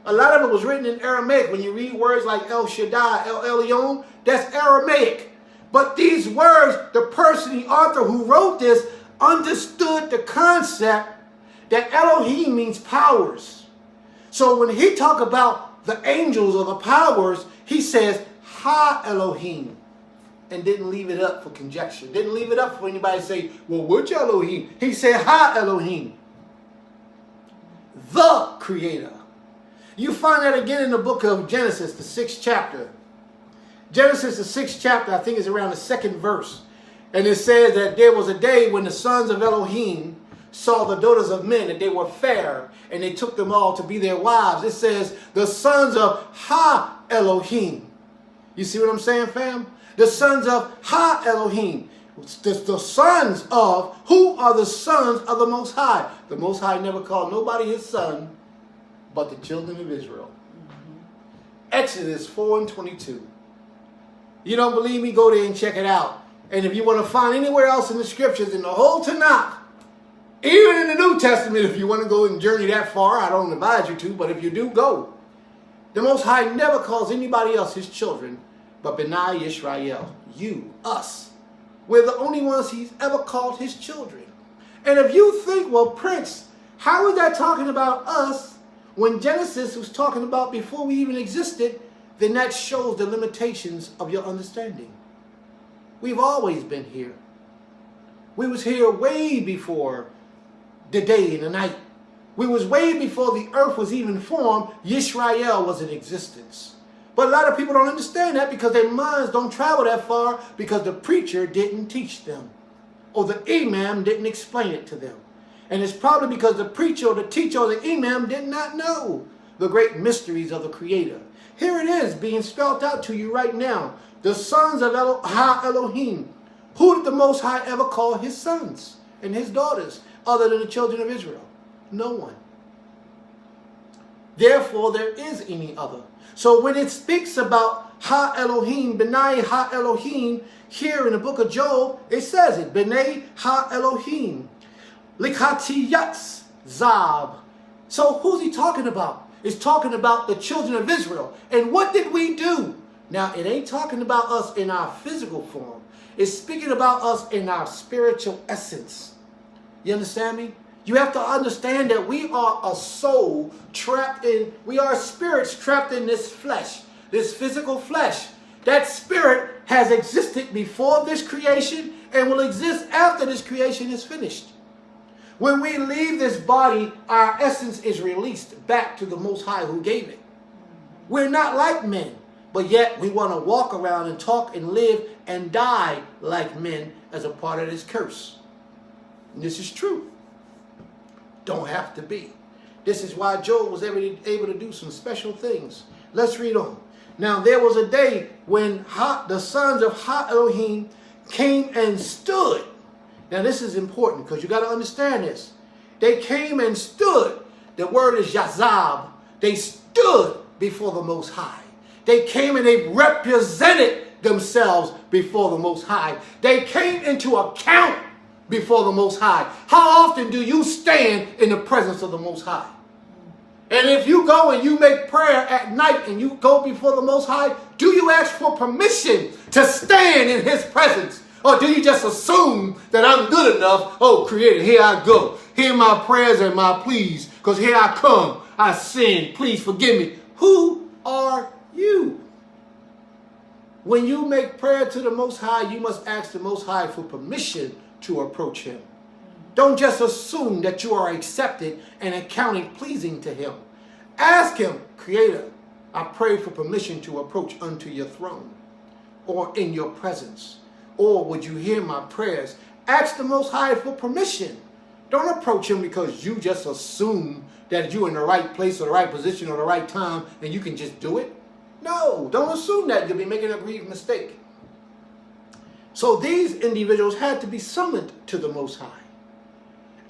A lot of it was written in Aramaic. When you read words like El Shaddai, El Elyon, that's Aramaic. But these words, the person, the author who wrote this, understood the concept that Elohim means powers. So when he talk about the angels or the powers, he says Ha Elohim, and didn't leave it up for conjecture. Didn't leave it up for anybody to say, well, which Elohim? He said Ha Elohim, the Creator. You find that again in the book of Genesis, the 6th chapter. Genesis, the 6th chapter, I think it's around the 2nd verse. And it says that there was a day when the sons of Elohim saw the daughters of men, that they were fair, and they took them all to be their wives. It says the sons of Ha Elohim. You see what I'm saying, fam? The sons of Ha Elohim. The sons of, who are the sons of the Most High? The Most High never called nobody his son but the children of Israel. Exodus 4:22. You don't believe me? Go there and check it out. And if you want to find anywhere else in the scriptures, in the whole Tanakh, even in the New Testament, if you want to go and journey that far, I don't advise you to, but if you do, go. The Most High never calls anybody else his children but Benai Yisrael, you, us. We're the only ones he's ever called his children. And if you think, well, Prince, how is that talking about us when Genesis was talking about before we even existed? Then that shows the limitations of your understanding. We've always been here. We was here way before the day and the night. We was way before the earth was even formed. Yisrael was in existence. But a lot of people don't understand that because their minds don't travel that far because the preacher didn't teach them. Or the imam didn't explain it to them. And it's probably because the preacher or the teacher or the imam did not know the great mysteries of the Creator. Here it is being spelled out to you right now. The sons of Ha-Elohim. Who did the Most High ever call his sons and his daughters other than the children of Israel? No one. Therefore, there is any other. So when it speaks about Ha-Elohim, B'nai Ha-Elohim, here in the book of Job, it says it. B'nai Ha-Elohim. Likhatiyats Zab. So who's he talking about? It's talking about the children of Israel. And what did we do? Now, it ain't talking about us in our physical form. It's speaking about us in our spiritual essence. You understand me? You have to understand that we are a soul trapped in, we are spirits trapped in this flesh, this physical flesh. That spirit has existed before this creation and will exist after this creation is finished. When we leave this body, our essence is released back to the Most High who gave it. We're not like men, but yet we want to walk around and talk and live and die like men as a part of this curse. And this is true. Don't have to be. This is why Job was able to do some special things. Let's read on. Now there was a day when the sons of Ha-Elohim came and stood. Now this is important because you got to understand this. They came and stood. The word is Yazab. They stood before the Most High. They came and they represented themselves before the Most High. They came into account before the Most High. How often do you stand in the presence of the Most High? And if you go and you make prayer at night and you go before the Most High, do you ask for permission to stand in his presence? Or do you just assume that I'm good enough? Oh, Creator, here I go. Hear my prayers and my pleas, because here I come. I sin. Please forgive me. Who are you? When you make prayer to the Most High, you must ask the Most High for permission to approach him. Don't just assume that you are accepted and accounting pleasing to him. Ask him, Creator, I pray for permission to approach unto your throne or in your presence. Or would you hear my prayers? Ask the Most High for permission. Don't approach him because you just assume that you're in the right place or the right position or the right time and you can just do it. No, don't assume that. You'll be making a grievous mistake. So these individuals had to be summoned to the Most High.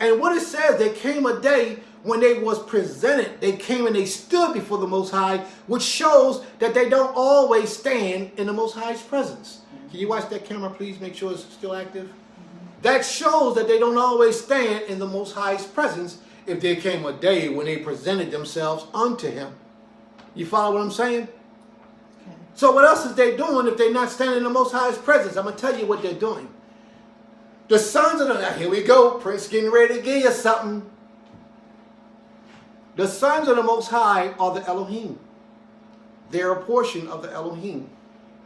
And what it says, there came a day when they was presented. They came and they stood before the Most High, which shows that they don't always stand in the Most High's presence. Can you watch that camera, please? Make sure it's still active. That shows that they don't always stand in the Most High's presence if there came a day when they presented themselves unto him. You follow what I'm saying? Okay. So what else is they doing if they're not standing in the Most High's presence? I'm going to tell you what they're doing. The sons of the, here we go, Prince getting ready to give you something. The sons of the Most High are the Elohim. They're a portion of the Elohim.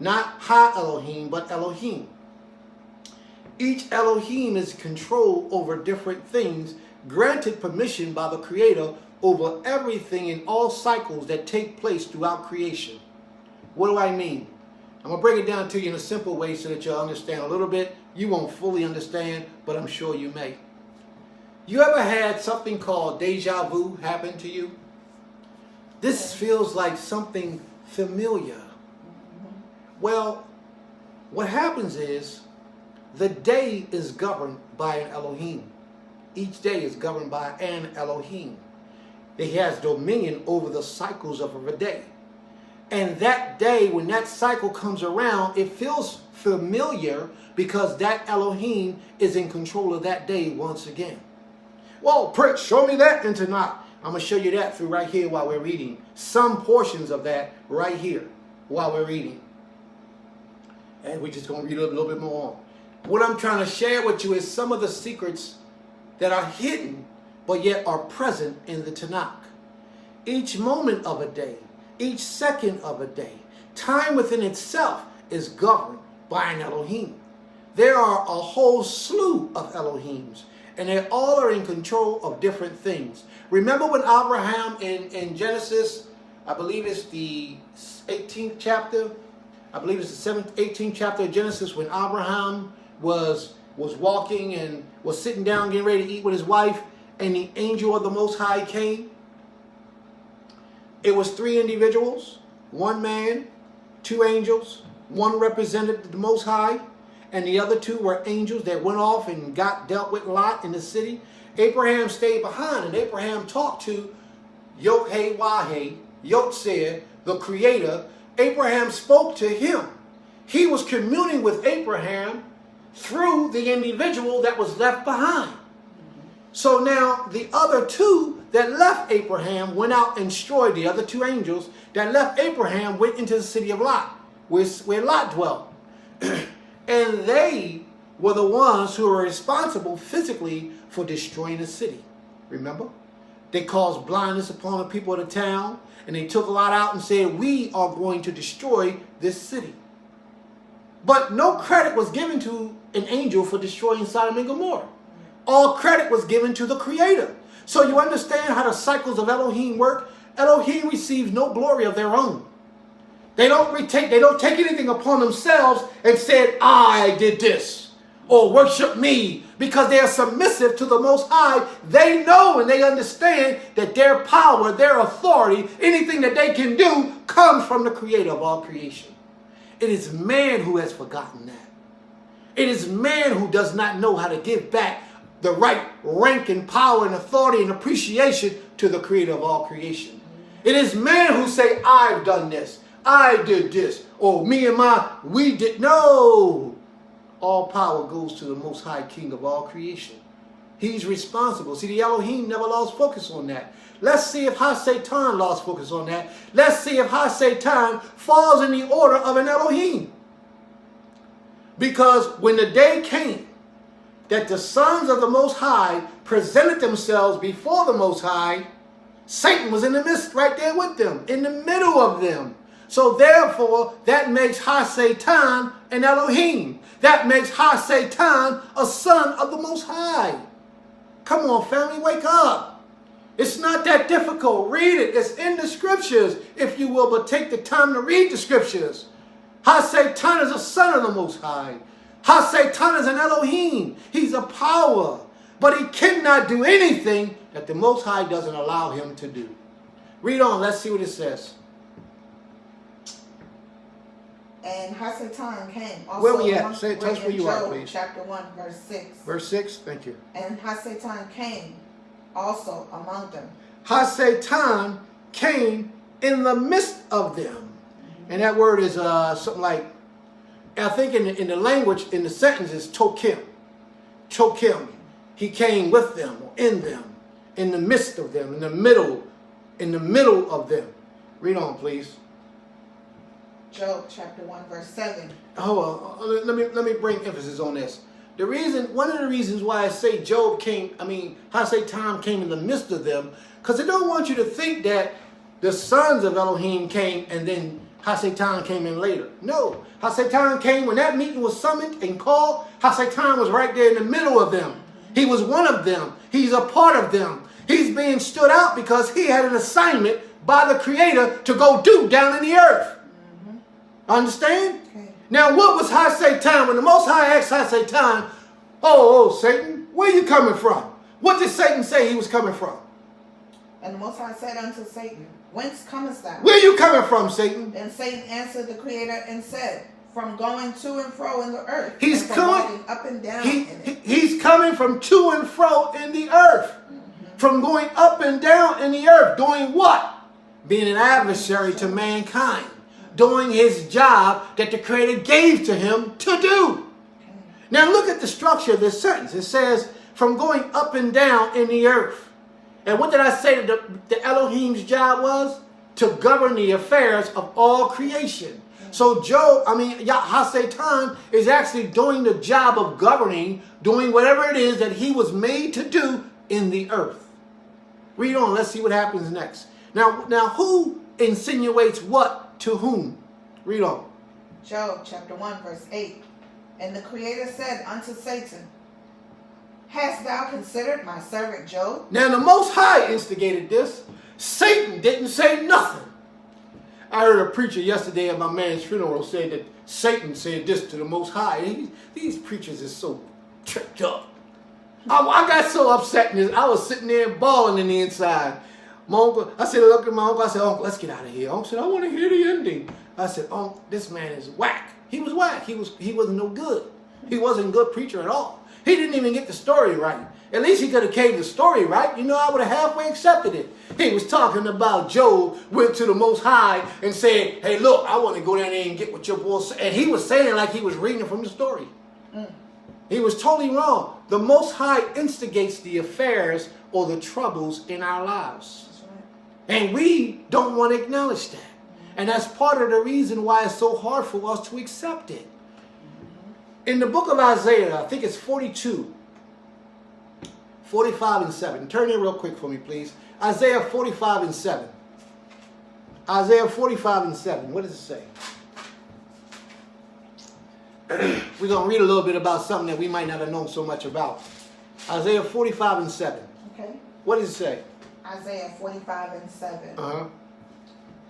Not Ha-Elohim, but Elohim. Each Elohim is control over different things, granted permission by the Creator over everything in all cycles that take place throughout creation. What do I mean? I'm going to break it down to you in a simple way so that you'll understand a little bit. You won't fully understand, but I'm sure you may. You ever had something called deja vu happen to you? This feels like something familiar. Well, what happens is the day is governed by an Elohim. Each day is governed by an Elohim. He has dominion over the cycles of a day. And that day, when that cycle comes around, it feels familiar because that Elohim is in control of that day once again. Well, Prince, show me that in Tanakh. I'm going to show you that through right here while we're reading. Some portions of that right here while we're reading. And we're just going to read a little bit more on. What I'm trying to share with you is some of the secrets that are hidden, but yet are present in the Tanakh. Each moment of a day, each second of a day, time within itself is governed by an Elohim. There are a whole slew of Elohims, and they all are in control of different things. Remember when Abraham in Genesis, I believe it's the 18th chapter, I believe it's the 18th chapter of Genesis, when Abraham was walking and was sitting down getting ready to eat with his wife, and the angel of the Most High came, it was 3 individuals, 1 man, 2 angels. 1 represented the Most High, and the other 2 were angels that went off and dealt with Lot in the city. Abraham stayed behind, and Abraham talked to Yod-Heh-Wah-Heh, Yod-Ser, the Creator. Abraham spoke to him. He was communing with Abraham through the individual that was left behind. So now the other 2 that left Abraham went out and destroyed the other 2 angels that left Abraham, went into the city of Lot, where Lot dwelt. And they were the ones who were responsible physically for destroying the city. Remember? They caused blindness upon the people of the town, and they took Lot out and said, we are going to destroy this city. But no credit was given to an angel for destroying Sodom and Gomorrah. All credit was given to the Creator. So you understand how the cycles of Elohim work? Elohim receives no glory of their own. They don't take anything upon themselves and said, I did this, or worship me, because they are submissive to the Most High. They know and they understand that their power, their authority, anything that they can do comes from the Creator of all creation. It is man who has forgotten that. It is man who does not know how to give back the right rank and power and authority and appreciation to the Creator of all creation. It is man who say, I've done this, I did this, or me and we did. No. All power goes to the Most High King of all creation. He's responsible. See, the Elohim never lost focus on that. Let's see if Ha-Satan lost focus on that. Let's see if Ha-Satan falls in the order of an Elohim. Because when the day came that the sons of the Most High presented themselves before the Most High, Satan was in the midst right there with them, in the middle of them. So therefore, that makes Ha-Satan an Elohim. That makes Ha-Satan a son of the Most High. Come on, family, wake up. It's not that difficult. Read it. It's in the scriptures, if you will, but take the time to read the scriptures. Ha-Satan is a son of the Most High. Ha-Satan is an Elohim. He's a power. But he cannot do anything that the Most High doesn't allow him to do. Read on. Let's see what it says. And Ha-Satan came also. Where we at? Say, tell us where you are, please. Chapter 1, verse 6. Verse 6, thank you. And Ha-Satan came also among them. Ha-Satan came in the midst of them. And that word is something like, I think in the language, in the sentence is tokim. Tokim. He came with them, or in them, in the midst of them, in the middle of them. Read on, please. Job chapter 1, verse 7. Let me bring emphasis on this. One of the reasons why I say Ha-Satan came in the midst of them, because I don't want you to think that the sons of Elohim came and then Ha-Satan came in later. No. Ha-Satan came when that meeting was summoned and called. Ha-Satan was right there in the middle of them. He was one of them. He's a part of them. He's being stood out because he had an assignment by the Creator to go do down in the earth. Understand? Okay. Now, what was Ha-Satan? When the Most High asked Ha-Satan, oh, Satan, where you coming from? What did Satan say he was coming from? And the Most High said unto Satan, whence comest thou? Where you coming from, Satan? And Satan answered the Creator and said, from going to and fro in the earth. He's coming up and down. He's coming from to and fro in the earth. From going up and down in the earth. Doing what? Being an adversary to mankind. Doing his job that the Creator gave to him to do. Now look at the structure of this sentence. It says, from going up and down in the earth. And what did I say that the Elohim's job was? To govern the affairs of all creation. So Ha-Satan is actually doing the job of governing, doing whatever it is that he was made to do in the earth. Read on. Let's see what happens next. Now who insinuates what to whom? Read on. Job chapter 1 verse 8. And the Creator said unto Satan, hast thou considered my servant Job? Now the Most High instigated this. Satan didn't say nothing. I heard a preacher yesterday at my man's funeral said that Satan said this to the Most High. These preachers are so tripped up. I got so upset in this. I was sitting there bawling in the inside. My uncle, I said, look at my uncle. I said, Uncle, let's get out of here. Uncle said, I want to hear the ending. I said, Uncle, this man is whack. He was whack. He wasn't no good. He wasn't a good preacher at all. He didn't even get the story right. At least he could have gave the story right. You know, I would have halfway accepted it. He was talking about Job went to the Most High and said, hey, look, I want to go down there and get what your boy said. And he was saying like he was reading from the story. He was totally wrong. The Most High instigates the affairs or the troubles in our lives. That's right. And we don't want to acknowledge that. And that's part of the reason why it's so hard for us to accept it. In the book of Isaiah, I think it's 42, 45 and 7. Turn in real quick for me, please. Isaiah 45 and 7. Isaiah 45 and 7. What does it say? We're going to read a little bit about something that we might not have known so much about. Isaiah 45 and 7. Okay. What does it say? Isaiah 45 and 7. Uh-huh.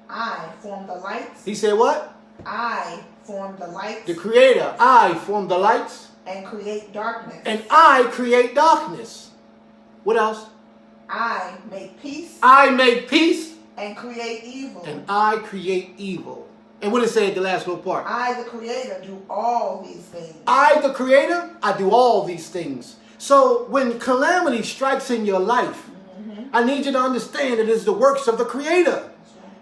I formed the lights. He said what? I formed the lights. The Creator. I form the lights. And create darkness. And I create darkness. What else? I make peace. I make peace. And create evil. And I create evil. And what did it say at the last little part? I, the Creator, do all these things. I, the Creator, I do all these things. So when calamity strikes in your life, I need you to understand it is the works of the Creator.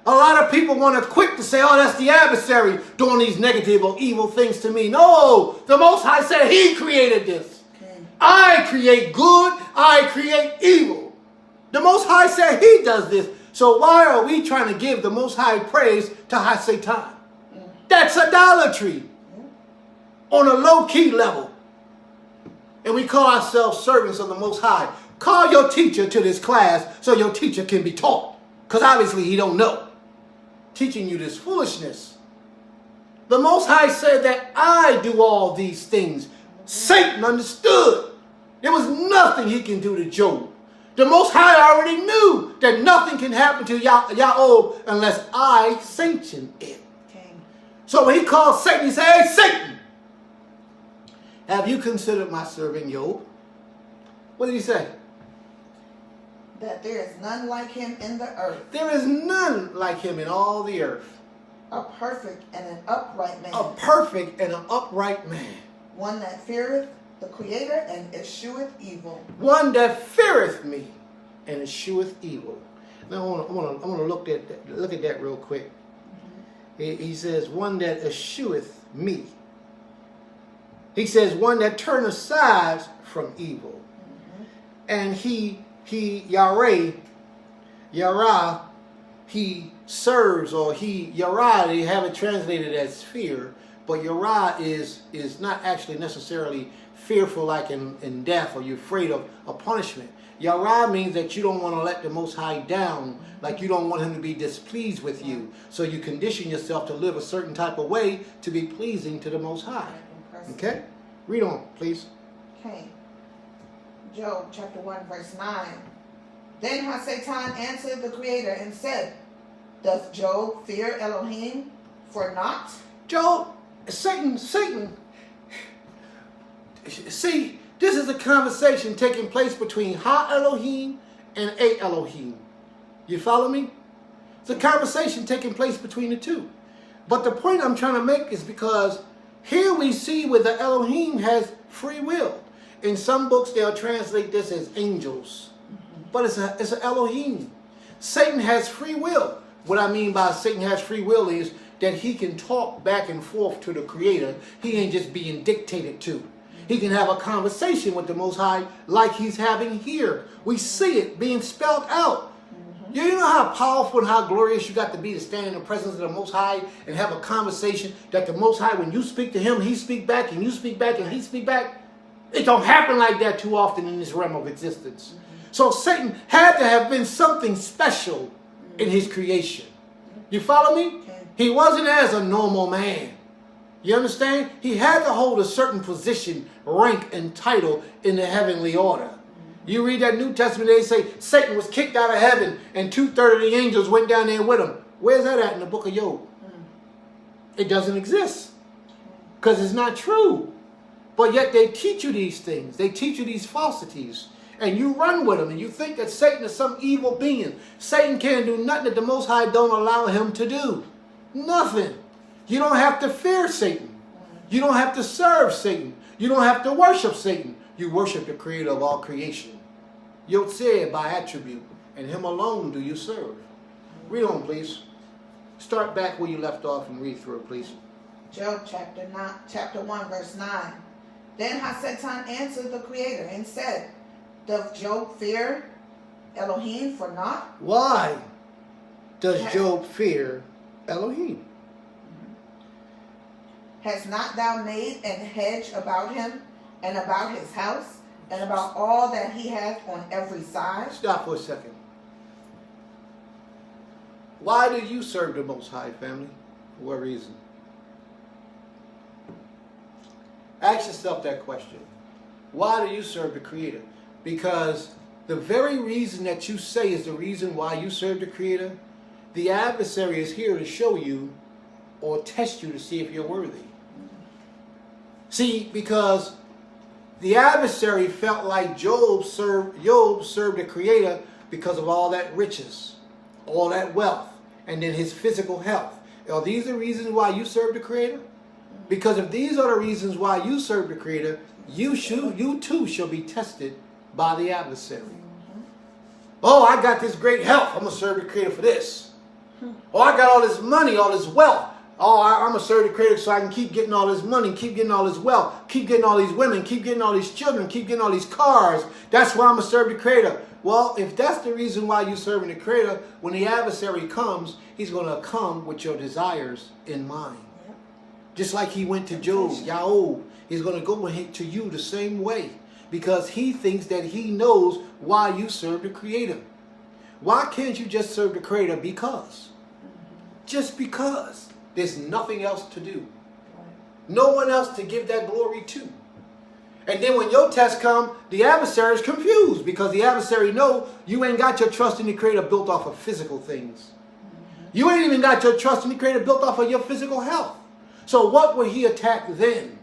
A lot of people want to quick to say, oh, that's the adversary doing these negative or evil things to me. No, the Most High said He created this. Okay. I create good, I create evil. The Most High said He does this. So why are we trying to give the Most High praise to High Satan? That's idolatry on a low-key level. And we call ourselves servants of the Most High. Call your teacher to this class so your teacher can be taught. Because obviously he don't know. Teaching you this foolishness. The Most High said that I do all these things. Satan understood. There was nothing he can do to Job. The Most High already knew that nothing can happen to Job unless I sanction it. Okay. So when he called Satan, he said, hey, Satan, have you considered my servant Job? What did he say? That there is none like him in the earth. There is none like him in all the earth. A perfect and an upright man. A perfect and an upright man. One that feareth the Creator and escheweth evil. One that feareth me and escheweth evil. Now I want to look at that real quick. He says, one that escheweth me. He says, one that turn aside from evil. And Yarah, he serves, or Yarah, they have it translated as fear, but Yarah is not actually necessarily fearful like in death, or you're afraid of a punishment. Yarah means that you don't want to let the Most High down, like you don't want Him to be displeased with you. So you condition yourself to live a certain type of way to be pleasing to the Most High. Okay? Read on, please. Okay. Job chapter 1 verse 9. Then Satan answered the Creator and said, doth Job fear Elohim for naught? Job, Satan. See, this is a conversation taking place between Ha Elohim and A Elohim. You follow me? It's a conversation taking place between the two. But the point I'm trying to make is because here we see where the Elohim has free will. In some books they'll translate this as angels. But it's an Elohim. Satan has free will. What I mean by Satan has free will is that he can talk back and forth to the Creator. He ain't just being dictated to. He can have a conversation with the Most High like he's having here. We see it being spelled out. You know how powerful and how glorious you got to be to stand in the presence of the Most High and have a conversation that the Most High, when you speak to Him, He speak back, and you speak back, and He speak back. It don't happen like that too often in this realm of existence. So Satan had to have been something special in his creation. You follow me? Okay. He wasn't as a normal man. You understand? He had to hold a certain position, rank, and title in the heavenly order. You read that New Testament, they say Satan was kicked out of heaven and 2/3 of the angels went down there with him. Where's that at in the book of Job? It doesn't exist. Because it's not true. But yet they teach you these things. They teach you these falsities. And you run with them. And you think that Satan is some evil being. Satan can't do nothing that the Most High don't allow him to do. Nothing. You don't have to fear Satan. You don't have to serve Satan. You don't have to worship Satan. You worship the creator of all creation. Yotzeh by attribute. And him alone do you serve. Read on, please. Start back where you left off and read through it, please. Job chapter 1, verse 9. Then Hasatan answered the Creator and said, doth Job fear Elohim for naught? Why does Job fear Elohim? Hast not thou made an hedge about him, and about his house, and about all that he hath on every side? Stop for a second. Why do you serve the Most High, family? For what reason? Ask yourself that question. Why do you serve the Creator? Because the very reason that you say is the reason why you serve the Creator, the adversary is here to show you or test you to see if you're worthy. See, because the adversary felt like Job served the Creator because of all that riches, all that wealth, and then his physical health. Are these the reasons why you serve the Creator? Because if these are the reasons why you serve the Creator, you too shall be tested by the adversary. Oh, I got this great health. I'm going to serve the Creator for this. Oh, I got all this money, all this wealth. Oh, I'm going to serve the Creator so I can keep getting all this money, keep getting all this wealth, keep getting all these women, keep getting all these children, keep getting all these cars. That's why I'm going to serve the Creator. Well, if that's the reason why you're serving the Creator, when the adversary comes, he's going to come with your desires in mind. Just like he went to Job, Yaob, he's going to go to you the same way. Because he thinks that he knows why you serve the Creator. Why can't you just serve the Creator? Because. Just because. There's nothing else to do. No one else to give that glory to. And then when your test come, the adversary is confused. Because the adversary know you ain't got your trust in the Creator built off of physical things. You ain't even got your trust in the Creator built off of your physical health. So what will he attack then?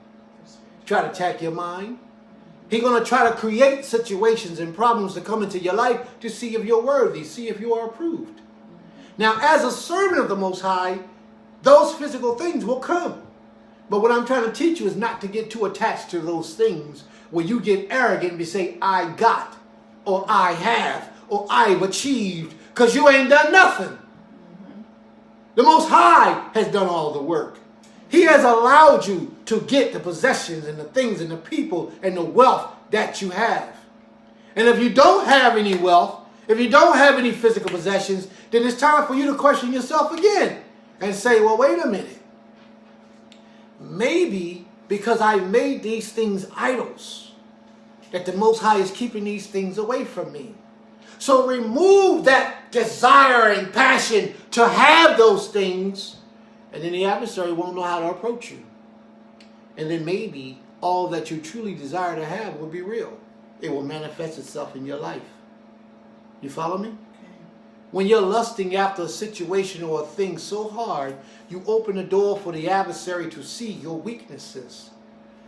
Try to attack your mind. He's going to try to create situations and problems to come into your life to see if you're worthy, see if you are approved. Now, as a servant of the Most High, those physical things will come. But what I'm trying to teach you is not to get too attached to those things where you get arrogant and say, I got, or I have, or I've achieved, because you ain't done nothing. The Most High has done all the work. He has allowed you to get the possessions and the things and the people and the wealth that you have. And if you don't have any wealth, if you don't have any physical possessions, then it's time for you to question yourself again and say, well, wait a minute. Maybe because I made these things idols, that the Most High is keeping these things away from me. So remove that desire and passion to have those things, and then the adversary won't know how to approach you. And then maybe all that you truly desire to have will be real. It will manifest itself in your life. You follow me? Okay. When you're lusting after a situation or a thing so hard, you open the door for the adversary to see your weaknesses,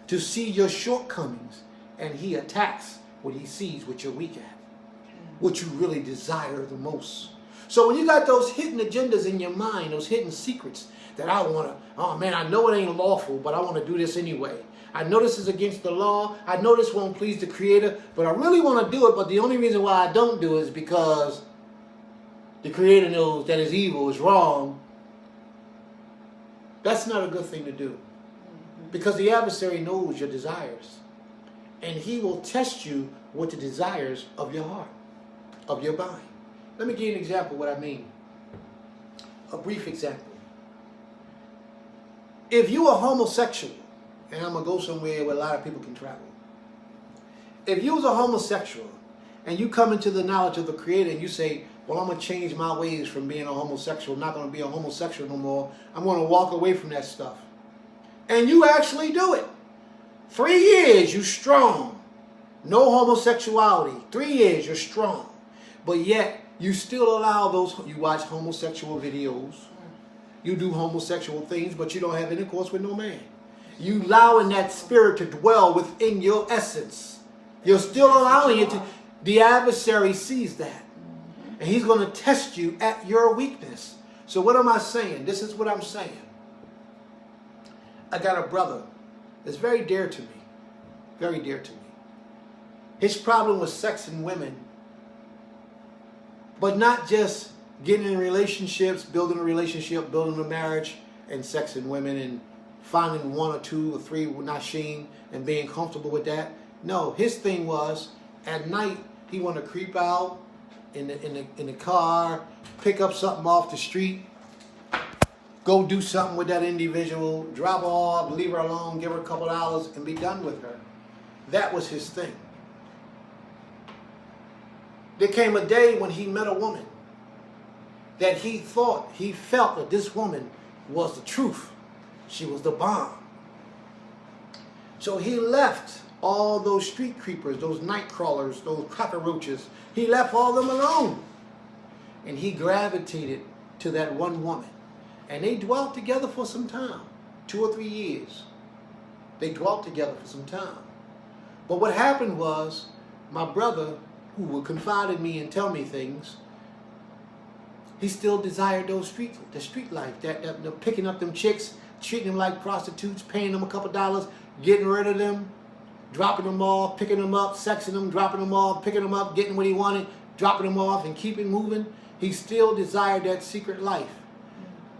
to see your shortcomings, and he attacks what he sees what you're weak at, what you really desire the most. So when you got those hidden agendas in your mind, those hidden secrets, that I want to, oh man, I know it ain't lawful, but I want to do this anyway. I know this is against the law. I know this won't please the Creator, but I really want to do it. But the only reason why I don't do it is because the Creator knows that it's evil, it's wrong. That's not a good thing to do. Because the adversary knows your desires. And he will test you with the desires of your heart, of your mind. Let me give you an example of what I mean. A brief example. If you are homosexual, and I'm going to go somewhere where a lot of people can travel. If you was a homosexual, and you come into the knowledge of the Creator, and you say, well, I'm going to change my ways from being a homosexual, I'm not going to be a homosexual no more, I'm going to walk away from that stuff. And you actually do it. 3 years, you strong. No homosexuality. 3 years, you're strong. But yet, you still allow those, you watch homosexual videos, you do homosexual things, but you don't have intercourse with no man. You allowing that spirit to dwell within your essence. You're still allowing it to. The adversary sees that. And he's going to test you at your weakness. So what am I saying? This is what I'm saying. I got a brother that's very dear to me. Very dear to me. His problem was sex and women. But not just getting in relationships, building a relationship, building a marriage, and sex and women, and finding one or two or three nashim and being comfortable with that. No, his thing was at night he wanted to creep out in the car, pick up something off the street, go do something with that individual, drop her off, leave her alone, give her a couple hours, and be done with her. That was his thing. There came a day when he met a woman that he felt that this woman was the truth. She was the bomb. So he left all those street creepers, those night crawlers, those cockroaches. He left all them alone. And he gravitated to that one woman. And they dwelt together for some time, 2 or 3 years. They dwelt together for some time. But what happened was, my brother, who would confide in me and tell me things, he still desired the street life, that picking up them chicks, treating them like prostitutes, paying them a couple dollars, getting rid of them, dropping them off, picking them up, sexing them, dropping them off, picking them up, getting what he wanted, dropping them off, and keeping moving. He still desired that secret life.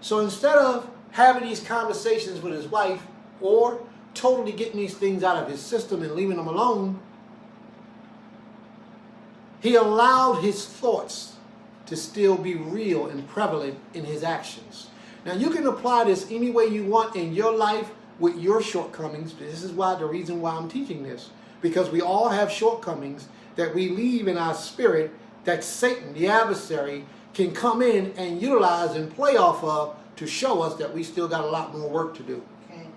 So instead of having these conversations with his wife, or totally getting these things out of his system and leaving them alone, he allowed his thoughts to still be real and prevalent in his actions. Now you can apply this any way you want in your life with your shortcomings. This is why the reason why I'm teaching this. Because we all have shortcomings that we leave in our spirit that Satan, the adversary, can come in and utilize and play off of to show us that we still got a lot more work to do. Okay.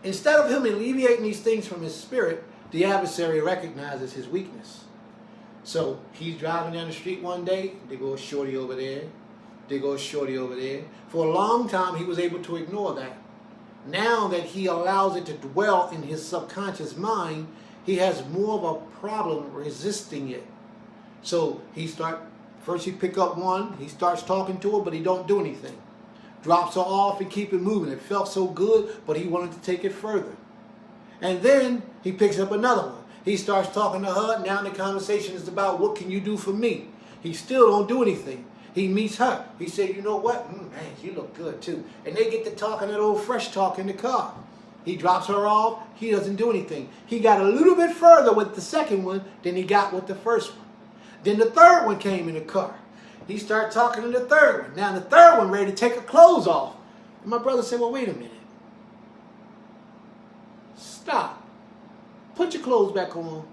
Instead of him alleviating these things from his spirit, the adversary recognizes his weakness. So he's driving down the street one day, there goes shorty over there, there goes shorty over there. For a long time he was able to ignore that. Now that he allows it to dwell in his subconscious mind, he has more of a problem resisting it. So first he pick up one, he starts talking to her, but he don't do anything. Drops her off and keep it moving. It felt so good, but he wanted to take it further. And then he picks up another one. He starts talking to her. Now the conversation is about, what can you do for me? He still don't do anything. He meets her. He said, you know what? Man, you look good too. And they get to talking that old fresh talk in the car. He drops her off. He doesn't do anything. He got a little bit further with the second one than he got with the first one. Then the third one came in the car. He started talking to the third one. Now the third one ready to take her clothes off. And my brother said, well, wait a minute. Stop. Put your clothes back on.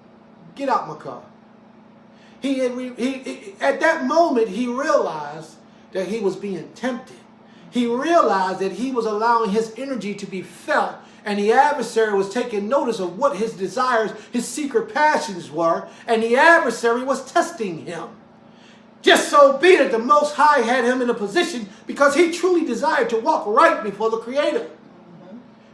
Get out my car. At that moment, he realized that he was being tempted. He realized that he was allowing his energy to be felt, and the adversary was taking notice of what his desires, his secret passions were, and the adversary was testing him. Just so be it, the Most High had him in a position because he truly desired to walk right before the Creator.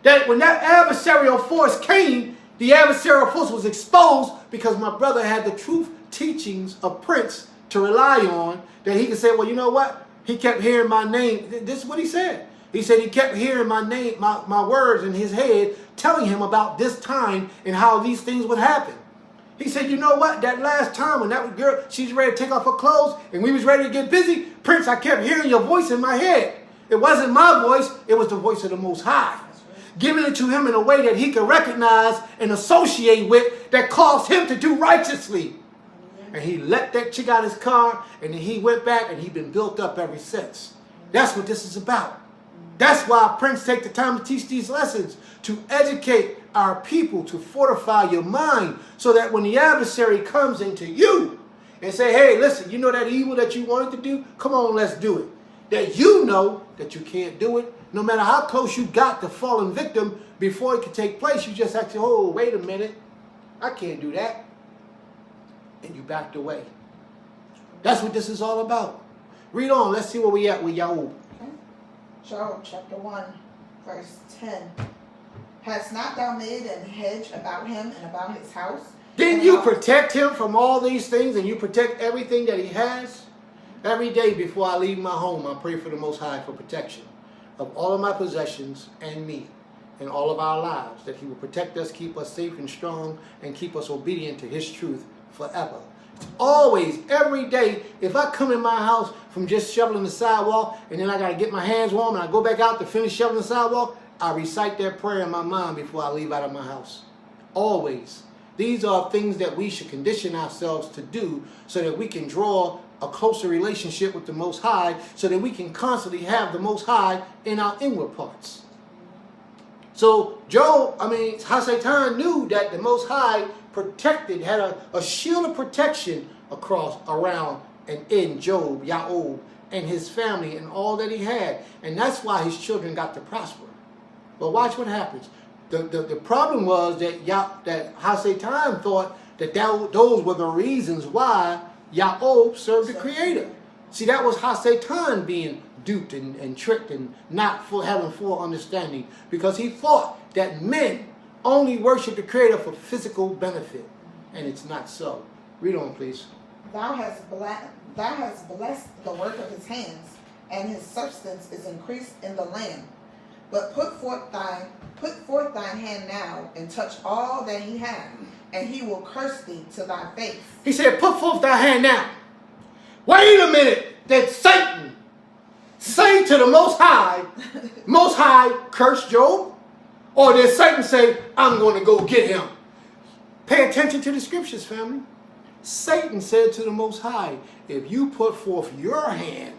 That when that adversarial force came, the adversarial force was exposed because my brother had the truth teachings of Prince to rely on, that he could say, well, you know what? He kept hearing my name. This is what he said. He said he kept hearing my name, my words in his head, telling him about this time and how these things would happen. He said, you know what? That last time when that girl, she's ready to take off her clothes and we was ready to get busy, Prince, I kept hearing your voice in my head. It wasn't my voice. It was the voice of the Most High. Giving it to him in a way that he could recognize and associate with, that caused him to do righteously. And he let that chick out of his car, and then he went back, and he's been built up ever since. That's what this is about. That's why Prince take the time to teach these lessons, to educate our people, to fortify your mind, so that when the adversary comes into you and say, hey, listen, you know that evil that you wanted to do? Come on, let's do it. That you know that you can't do it. No matter how close you got to fallen victim, before it could take place, you just have to, oh, wait a minute. I can't do that. And you backed away. That's what this is all about. Read on. Let's see where we at with Yahoo. Okay. Job chapter 1, verse 10. Hast not thou made an hedge about him and about his house? Didn't you protect him from all these things, and you protect everything that he has? Every day before I leave my home, I pray for the Most High for protection of all of my possessions and me and all of our lives, that he will protect us, keep us safe and strong, and keep us obedient to his truth forever. It's always, every day, if I come in my house from just shoveling the sidewalk, and then I got to get my hands warm, and I go back out to finish shoveling the sidewalk, I recite that prayer in my mind before I leave out of my house. Always. These are things that we should condition ourselves to do so that we can draw a closer relationship with the Most High, so that we can constantly have the Most High in our inward parts. So Hasatan knew that the Most High protected, had a shield of protection around and in Job, and his family and all that he had. And that's why his children got to prosper. But watch what happens. The problem was that Hasatan thought that those were the reasons why Job served the Creator. See, that was Hasatan being duped and tricked and not having full understanding, because he thought that men only worship the Creator for physical benefit, and it's not so. Read on, please. Thou hast blessed the work of his hands, and his substance is increased in the land. But put forth thine hand now, and touch all that he hath, and he will curse thee to thy face. He said, put forth thy hand now. Wait a minute. Did Satan say to the Most High curse Job? Or did Satan say, I'm going to go get him? Pay attention to the scriptures, family. Satan said to the Most High, if you put forth your hand,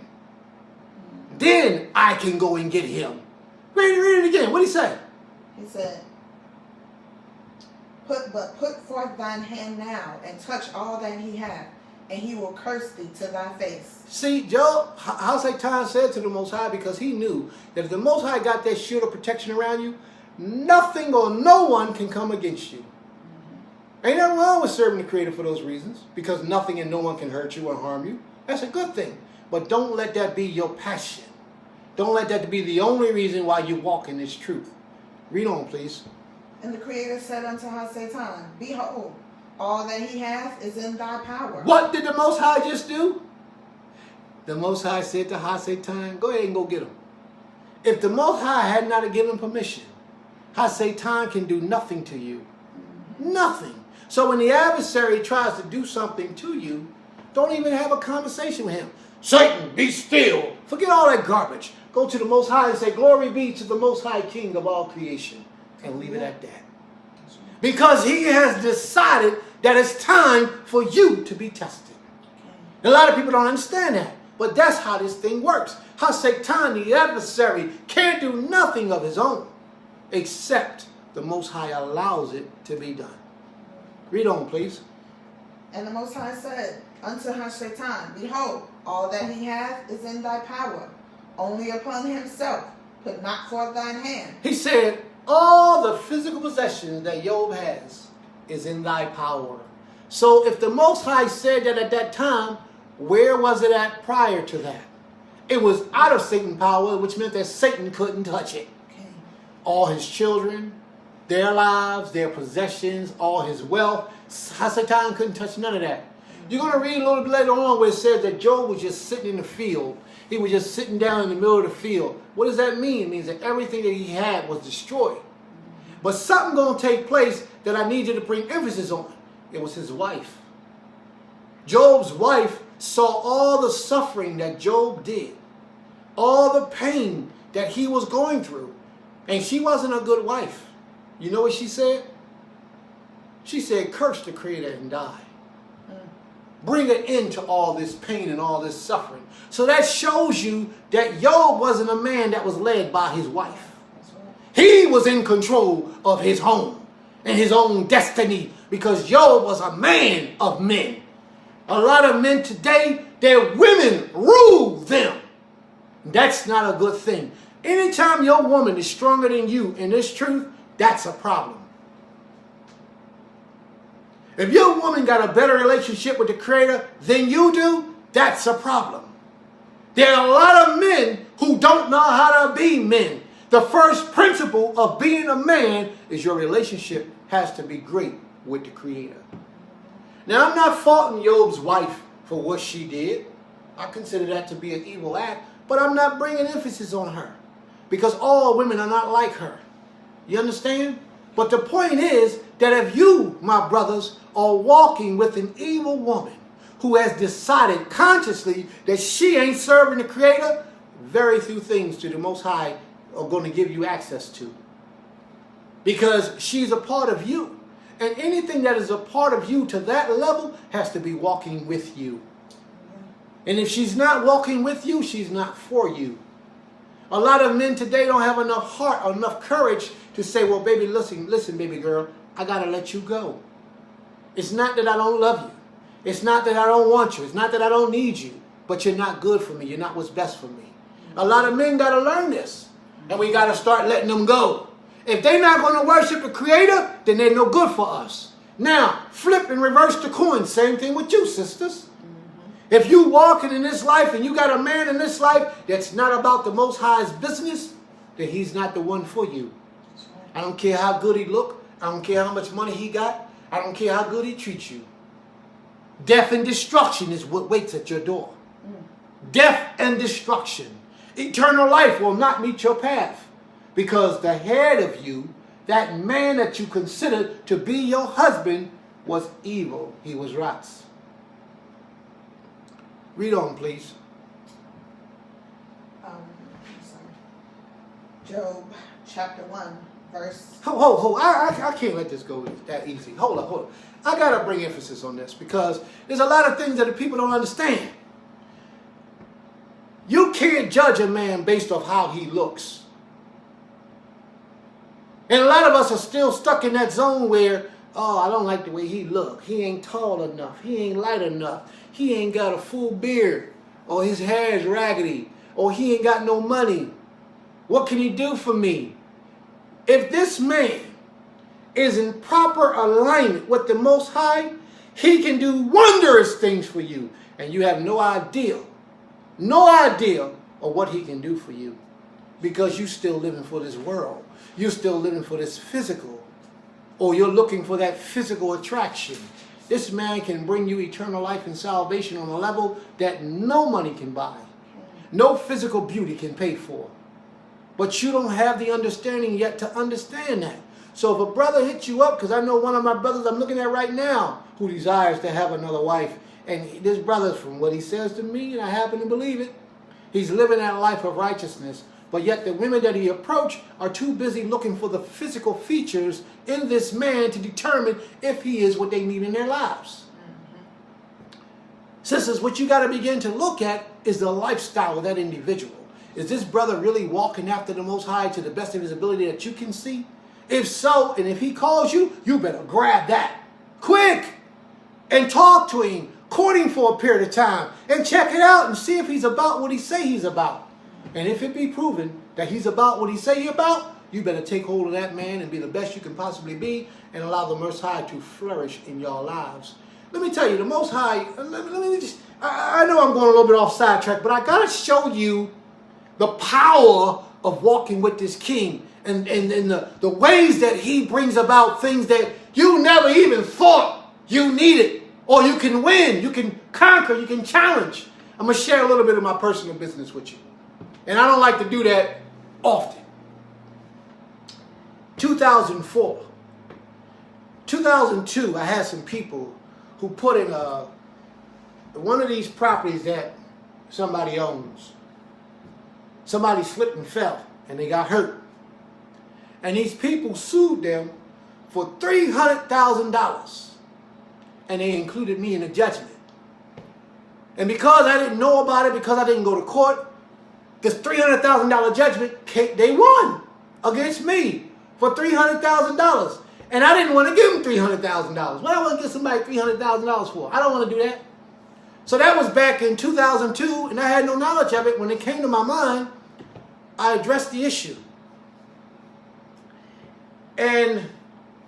then I can go and get him. Read it again. What did he say? He said, put forth thine hand now, and touch all that he hath, and he will curse thee to thy face. See, Job, Hasatan said to the Most High, because he knew that if the Most High got that shield of protection around you, nothing or no one can come against you. Ain't nothing wrong with serving the Creator for those reasons, because nothing and no one can hurt you or harm you. That's a good thing. But don't let that be your passion. Don't let that be the only reason why you walk in this truth. Read on, please. And the Creator said unto Hasatan, behold, all that he hath is in thy power. What did the Most High just do? The Most High said to Hasatan, go ahead and go get him. If the Most High had not given permission, Hasatan can do nothing to you. Nothing. So when the adversary tries to do something to you, don't even have a conversation with him. Satan, be still. Forget all that garbage. Go to the Most High and say, glory be to the Most High King of all creation. And leave it at that. Because he has decided that it's time for you to be tested. A lot of people don't understand that. But that's how this thing works. How Satan, the adversary, can't do nothing of his own, except the Most High allows it to be done. Read on, please. And the Most High said unto Hasatan, behold, all that he hath is in thy power. Only upon himself put not forth thine hand. He said, all the physical possessions that Job has is in thy power. So if the Most High said that at that time, where was it at prior to that? It was out of Satan's power, which meant that Satan couldn't touch it. Okay. All his children, their lives, their possessions, all his wealth, Hasatan couldn't touch none of that. You're going to read a little bit later on where it says that Job was just sitting in the field. He was just sitting down in the middle of the field. What does that mean? It means that everything that he had was destroyed. But something going to take place that I need you to bring emphasis on. It was his wife. Job's wife saw all the suffering that Job did. All the pain that he was going through. And she wasn't a good wife. You know what she said? She said, curse the Creator and die. Bring an end to all this pain and all this suffering. So that shows you that Job wasn't a man that was led by his wife. He was in control of his home and his own destiny, because Job was a man of men. A lot of men today, their women rule them. That's not a good thing. Anytime your woman is stronger than you in this truth, that's a problem. If your woman got a better relationship with the Creator than you do, that's a problem. There are a lot of men who don't know how to be men. The first principle of being a man is your relationship has to be great with the Creator. Now, I'm not faulting Job's wife for what she did. I consider that to be an evil act, but I'm not bringing emphasis on her because all women are not like her. You understand? But the point is that if you, my brothers, are walking with an evil woman who has decided consciously that she ain't serving the Creator, very few things to the Most High are going to give you access to. Because she's a part of you. And anything that is a part of you to that level has to be walking with you. And if she's not walking with you, she's not for you. A lot of men today don't have enough heart or enough courage to say, well, baby, listen, baby girl, I got to let you go. It's not that I don't love you. It's not that I don't want you. It's not that I don't need you. But you're not good for me. You're not what's best for me. A lot of men got to learn this. And we got to start letting them go. If they're not going to worship the Creator, then they're no good for us. Now, flip and reverse the coin. Same thing with you, sisters. If you walking in this life and you got a man in this life that's not about the Most High's business, then he's not the one for you. I don't care how good he look. I don't care how much money he got. I don't care how good he treats you. Death and destruction is what waits at your door. Death and destruction. Eternal life will not meet your path. Because the head of you, that man that you considered to be your husband, was evil. He was rats. Read on, please. Job chapter 1, verse... Hold. I can't let this go that easy. Hold up. I got to bring emphasis on this because there's a lot of things that the people don't understand. You can't judge a man based off how he looks. And a lot of us are still stuck in that zone where, oh, I don't like the way he look. He ain't tall enough. He ain't light enough. He ain't got a full beard. Or his hair is raggedy. Or he ain't got no money. What can he do for me? If this man is in proper alignment with the Most High, he can do wondrous things for you. And you have no idea of what he can do for you. Because you're still living for this world. You're still living for this physical. Or you're looking for that physical attraction. This man can bring you eternal life and salvation on a level that no money can buy. No physical beauty can pay for. But you don't have the understanding yet to understand that. So if a brother hits you up, because I know one of my brothers I'm looking at right now who desires to have another wife. And this brother, from what he says to me, and I happen to believe it, he's living that life of righteousness. But yet the women that he approached are too busy looking for the physical features in this man to determine if he is what they need in their lives. Sisters, what you got to begin to look at is the lifestyle of that individual. Is this brother really walking after the Most High to the best of his ability that you can see? If so, and if he calls you, you better grab that quick and talk to him, court him for a period of time, and check it out and see if he's about what he say he's about. And if it be proven that he's about what he say he's about, you better take hold of that man and be the best you can possibly be and allow the Most High to flourish in your lives. Let me tell you, the Most High, I know I'm going a little bit off sidetrack, but I got to show you the power of walking with this King and the ways that he brings about things that you never even thought you needed. Or you can win, you can conquer, you can challenge. I'm going to share a little bit of my personal business with you. And I don't like to do that often. 2004. 2002, I had some people who put in one of these properties that somebody owns. Somebody slipped and fell and they got hurt. And these people sued them for $300,000. And they included me in the judgment. And because I didn't know about it, because I didn't go to court, this $300,000 judgment, they won against me for $300,000. And I didn't want to give them $300,000. What I want to give somebody $300,000 for? I don't want to do that. So that was back in 2002, and I had no knowledge of it. When it came to my mind, I addressed the issue. And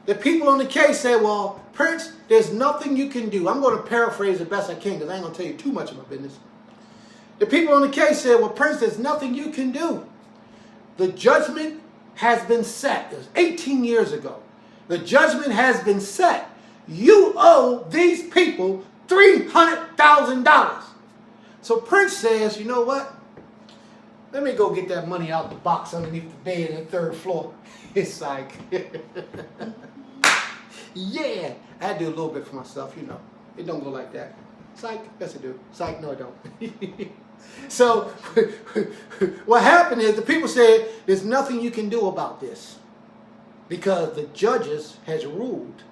the people on the case said, well, Prince, there's nothing you can do. I'm going to paraphrase the best I can because I ain't going to tell you too much of my business. The people on the case said, well, Prince, there's nothing you can do. the judgment has been set. It was 18 years ago. The judgment has been set. You owe these people $300,000. So Prince says, you know what? Let me go get that money out the box underneath the bed on the third floor. It's like, yeah. I had to do a little bit for myself, you know. It don't go like that. Psych, yes it do. Psych, no it don't. So, what happened is the people said, there's nothing you can do about this. Because the judges has ruled.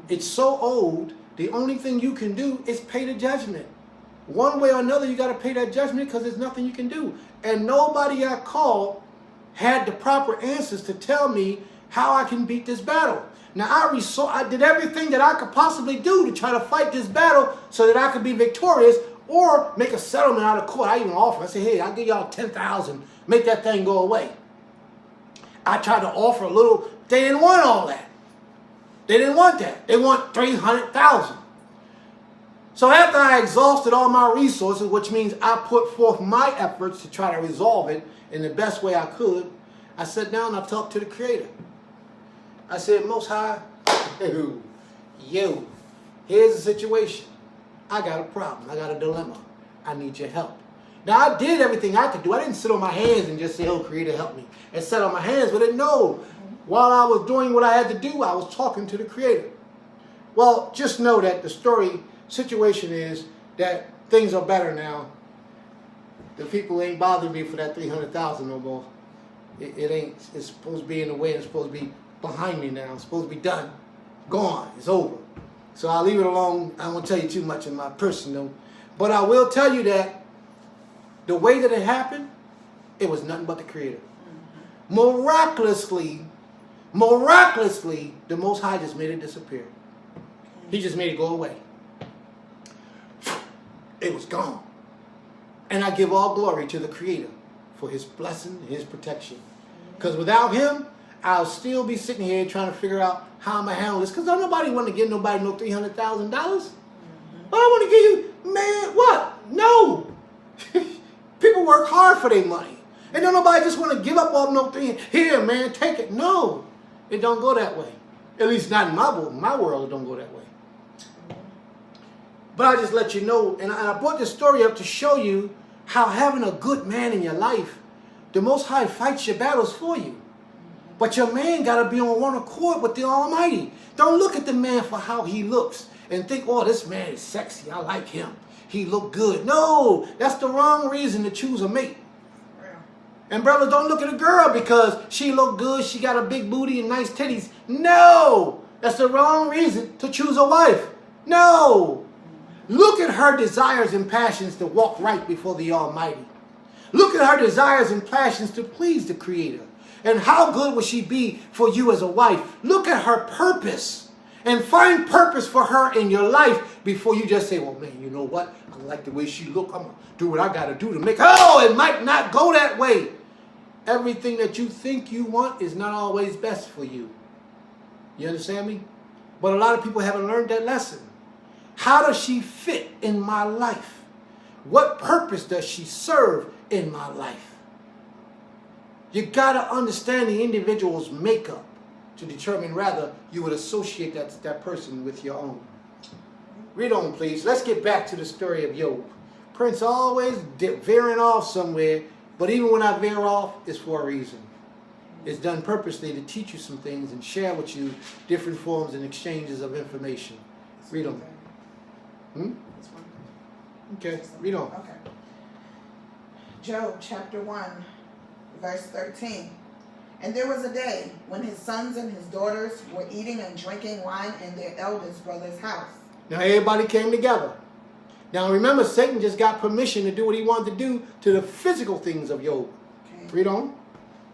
It's so old, the only thing you can do is pay the judgment. One way or another, you got to pay that judgment because there's nothing you can do. And nobody I called had the proper answers to tell me how I can beat this battle. Now, I did everything that I could possibly do to try to fight this battle so that I could be victorious or make a settlement out of court. I even offered. I said, hey, I'll give y'all $10,000. Make that thing go away. I tried to offer a little. They didn't want all that. They didn't want that. They want $300,000. So after I exhausted all my resources, which means I put forth my efforts to try to resolve it in the best way I could, I sat down and I talked to the Creator. I said, Most High, yo, here's the situation. I got a problem. I got a dilemma. I need your help. Now, I did everything I could do. I didn't sit on my hands and just say, oh, Creator, help me. And sit on my hands with it. No. While I was doing what I had to do, I was talking to the Creator. Well, just know that the situation is that things are better now. The people ain't bothering me for that $300,000 no more. It ain't. It's supposed to be in the way. It's supposed to be behind me now. It's supposed to be done. Gone. It's over. So I'll leave it alone. I won't tell you too much in my personal. But I will tell you that the way that it happened, it was nothing but the Creator. Miraculously, the Most High just made it disappear. He just made it go away. It was gone. And I give all glory to the Creator for His blessing and His protection. Because without Him, I'll still be sitting here trying to figure out how I'm going to handle this. Because don't nobody want to give nobody no $300,000. I want to give you, man, what? No. People work hard for their money. And don't nobody just want to give up all no thing. Here, man, take it. No. It don't go that way. At least not in my world, it don't go that way. But I just let you know, and I brought this story up to show you how having a good man in your life, the Most High fights your battles for you. But your man got to be on one accord with the Almighty. Don't look at the man for how he looks and think, oh, this man is sexy. I like him. He look good. No, that's the wrong reason to choose a mate. And brothers, don't look at a girl because she look good, she got a big booty and nice titties. No, that's the wrong reason to choose a wife. No. Look at her desires and passions to walk right before the Almighty. Look at her desires and passions to please the Creator. And how good will she be for you as a wife? Look at her purpose. And find purpose for her in your life before you just say, well, man, you know what? I like the way she look. I'm going to do what I got to do to make her. Oh, it might not go that way. Everything that you think you want is not always best for you. You understand me? But a lot of people haven't learned that lesson. How does she fit in my life? What purpose does she serve in my life? You got to understand the individual's makeup to determine whether you would associate that person with your own. Read on, please. Let's get back to the story of Job. Prince always veering off somewhere, but even when I veer off, it's for a reason. It's done purposely to teach you some things and share with you different forms and exchanges of information. Read on. Okay, read on. Okay. Job chapter 1, verse 13. And there was a day when his sons and his daughters were eating and drinking wine in their eldest brother's house. Now everybody came together. Now remember, Satan just got permission to do what he wanted to do to the physical things of Job. Okay. Read on.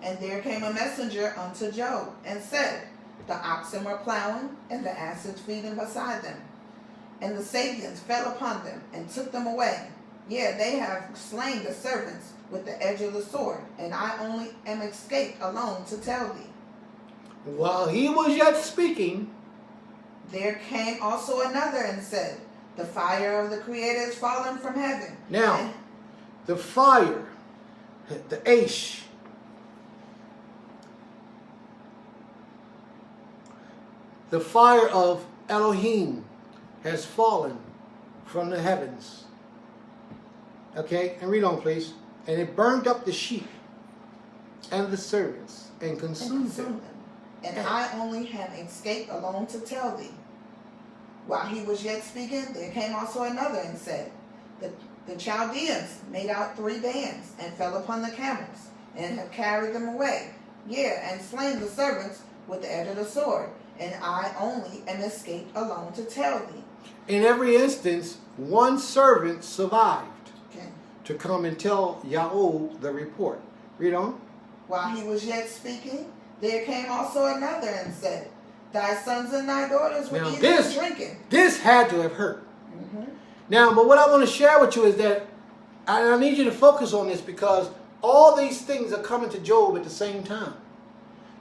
And there came a messenger unto Job and said, the oxen were plowing and the asses feeding beside them. And the Sabians fell upon them and took them away. Yea, they have slain the servants with the edge of the sword, and I only am escaped alone to tell thee. While he was yet speaking, there came also another and said, the fire of the Creator is fallen from heaven. Now, the fire, the Aish, the fire of Elohim has fallen from the heavens. Okay, and read on, please. And it burned up the sheep and the servants and consumed them. And I only have escaped alone to tell thee. While he was yet speaking, there came also another and said, The Chaldeans made out 3 bands and fell upon the camels and have carried them away, yea, and slain the servants with the edge of the sword. And I only am escaped alone to tell thee. In every instance, one servant survived Okay. to come and tell Yahweh the report. Read on. While he was yet speaking, there came also another and said, Thy sons and thy daughters were Now eating this- and drinking. This had to have hurt. Mm-hmm. Now, but what I want to share with you is that I need you to focus on this, because all these things are coming to Job at the same time.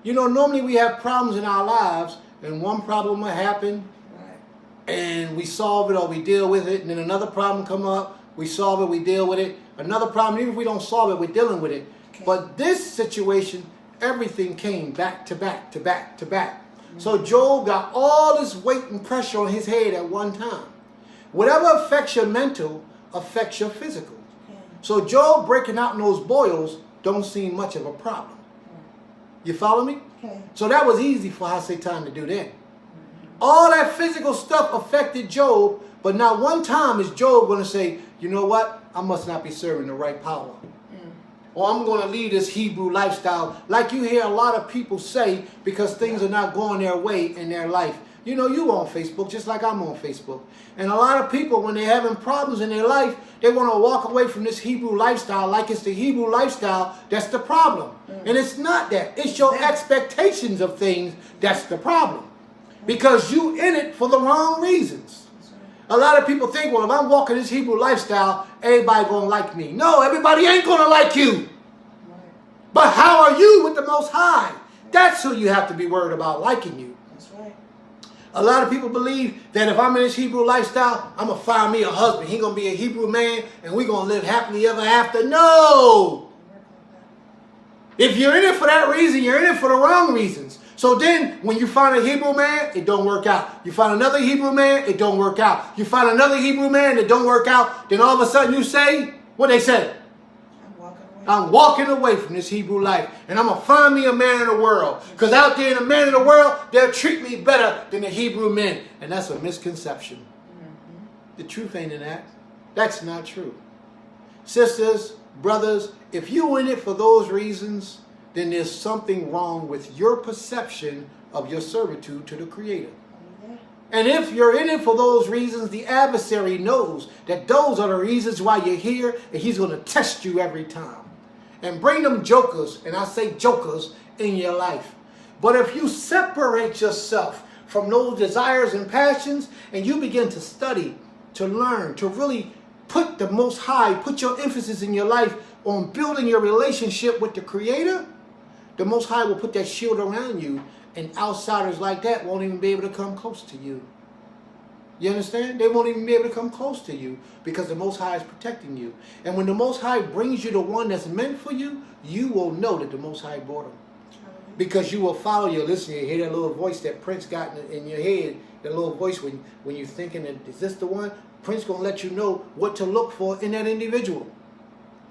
You know, normally we have problems in our lives, and one problem will happen, Right. and we solve it or we deal with it, and then another problem come up, we solve it, we deal with it. Another problem, even if we don't solve it, we're dealing with it. Okay. But this situation, everything came back to back to back to back. So Job got all this weight and pressure on his head at one time. Whatever affects your mental affects your physical. Okay. So Job breaking out in those boils don't seem much of a problem. You follow me? Okay. So that was easy for Hasatan to do that. All that physical stuff affected Job, but not one time is Job going to say, you know what? I must not be serving the right power. Or I'm going to lead this Hebrew lifestyle, like you hear a lot of people say, because things are not going their way in their life. You know, you on Facebook just like I'm on Facebook. And a lot of people, when they're having problems in their life, they want to walk away from this Hebrew lifestyle like it's the Hebrew lifestyle that's the problem. And it's not that. It's your expectations of things that's the problem. Because you in it for the wrong reasons. A lot of people think, well, if I'm walking this Hebrew lifestyle, everybody going to like me. No, everybody ain't going to like you. But how are you with the Most High? That's who you have to be worried about liking you. That's right. A lot of people believe that if I'm in this Hebrew lifestyle, I'm going to find me a husband. He's going to be a Hebrew man, and we're going to live happily ever after. No! If you're in it for that reason, you're in it for the wrong reasons. So then, when you find a Hebrew man, it don't work out. You find another Hebrew man, it don't work out. You find another Hebrew man, it don't work out. Then all of a sudden you say, what they say? I'm walking away from this Hebrew life, and I'm going to find me a man in the world. Because out there in the man in the world, they'll treat me better than the Hebrew men. And that's a misconception. The truth ain't in that. That's not true. Sisters, brothers, if you're in it for those reasons, then there's something wrong with your perception of your servitude to the Creator. And if you're in it for those reasons, the adversary knows that those are the reasons why you're here, and he's going to test you every time. And bring them jokers, and I say jokers, in your life. But if you separate yourself from those desires and passions, and you begin to study, to learn, to really put the Most High, put your emphasis in your life on building your relationship with the Creator, the Most High will put that shield around you, and outsiders like that won't even be able to come close to you. You understand? They won't even be able to come close to you because the Most High is protecting you. And when the Most High brings you the one that's meant for you, you will know that the Most High brought him. Because you will follow your listener. You hear that little voice that Prince got in your head, that little voice when you're thinking, that, is this the one? Prince going to let you know what to look for in that individual.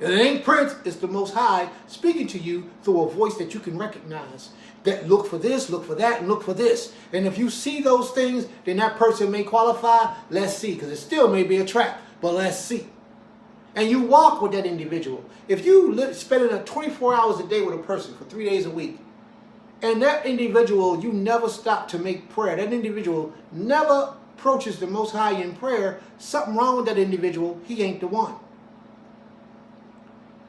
It ain't Prince, it's the Most High speaking to you through a voice that you can recognize. That look for this, look for that, and look for this. And if you see those things, then that person may qualify. Let's see, because it still may be a trap, but let's see. And you walk with that individual. If you spending 24 hours a day with a person for 3 days a week, and that individual, you never stop to make prayer, that individual never approaches the Most High in prayer, something wrong with that individual, he ain't the one.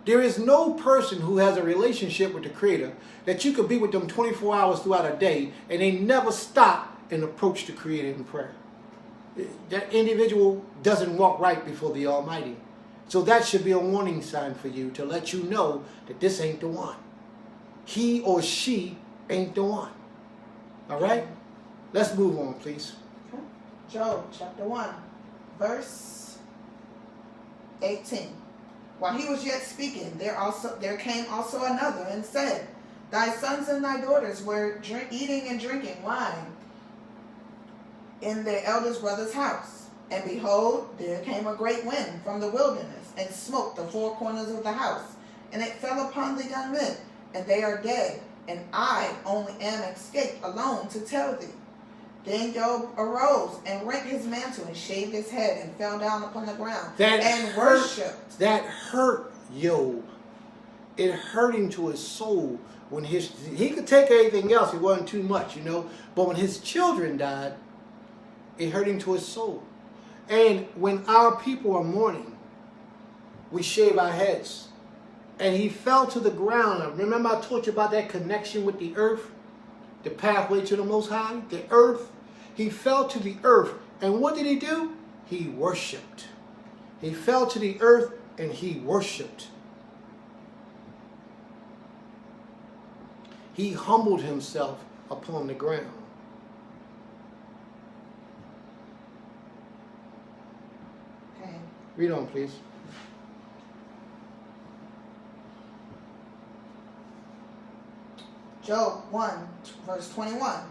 There is no person who has a relationship with the Creator that you could be with them 24 hours throughout a day and they never stop and approach the Creator in prayer. That individual doesn't walk right before the Almighty. So that should be a warning sign for you to let you know that this ain't the one. He or she ain't the one. All right? Let's move on, please. Okay. Job chapter 1, verse 18. While he was yet speaking, there came also another and said, Thy sons and thy daughters were eating and drinking wine in their eldest brother's house. And behold, there came a great wind from the wilderness, and smote the four corners of the house. And it fell upon the young men, and they are dead. And I only am escaped alone to tell thee. Then Job arose and rent his mantle and shaved his head and fell down upon the ground and worshipped. That hurt Job. It hurt him to his soul when he could take anything else. It wasn't too much, But when his children died, it hurt him to his soul. And when our people are mourning, we shave our heads. And he fell to the ground. Remember I told you about that connection with the earth? The pathway to the Most High? The earth? He fell to the earth. And what did he do? He worshipped. He fell to the earth and he worshipped. He humbled himself upon the ground. Okay. Read on, please. Job 1, verse 21.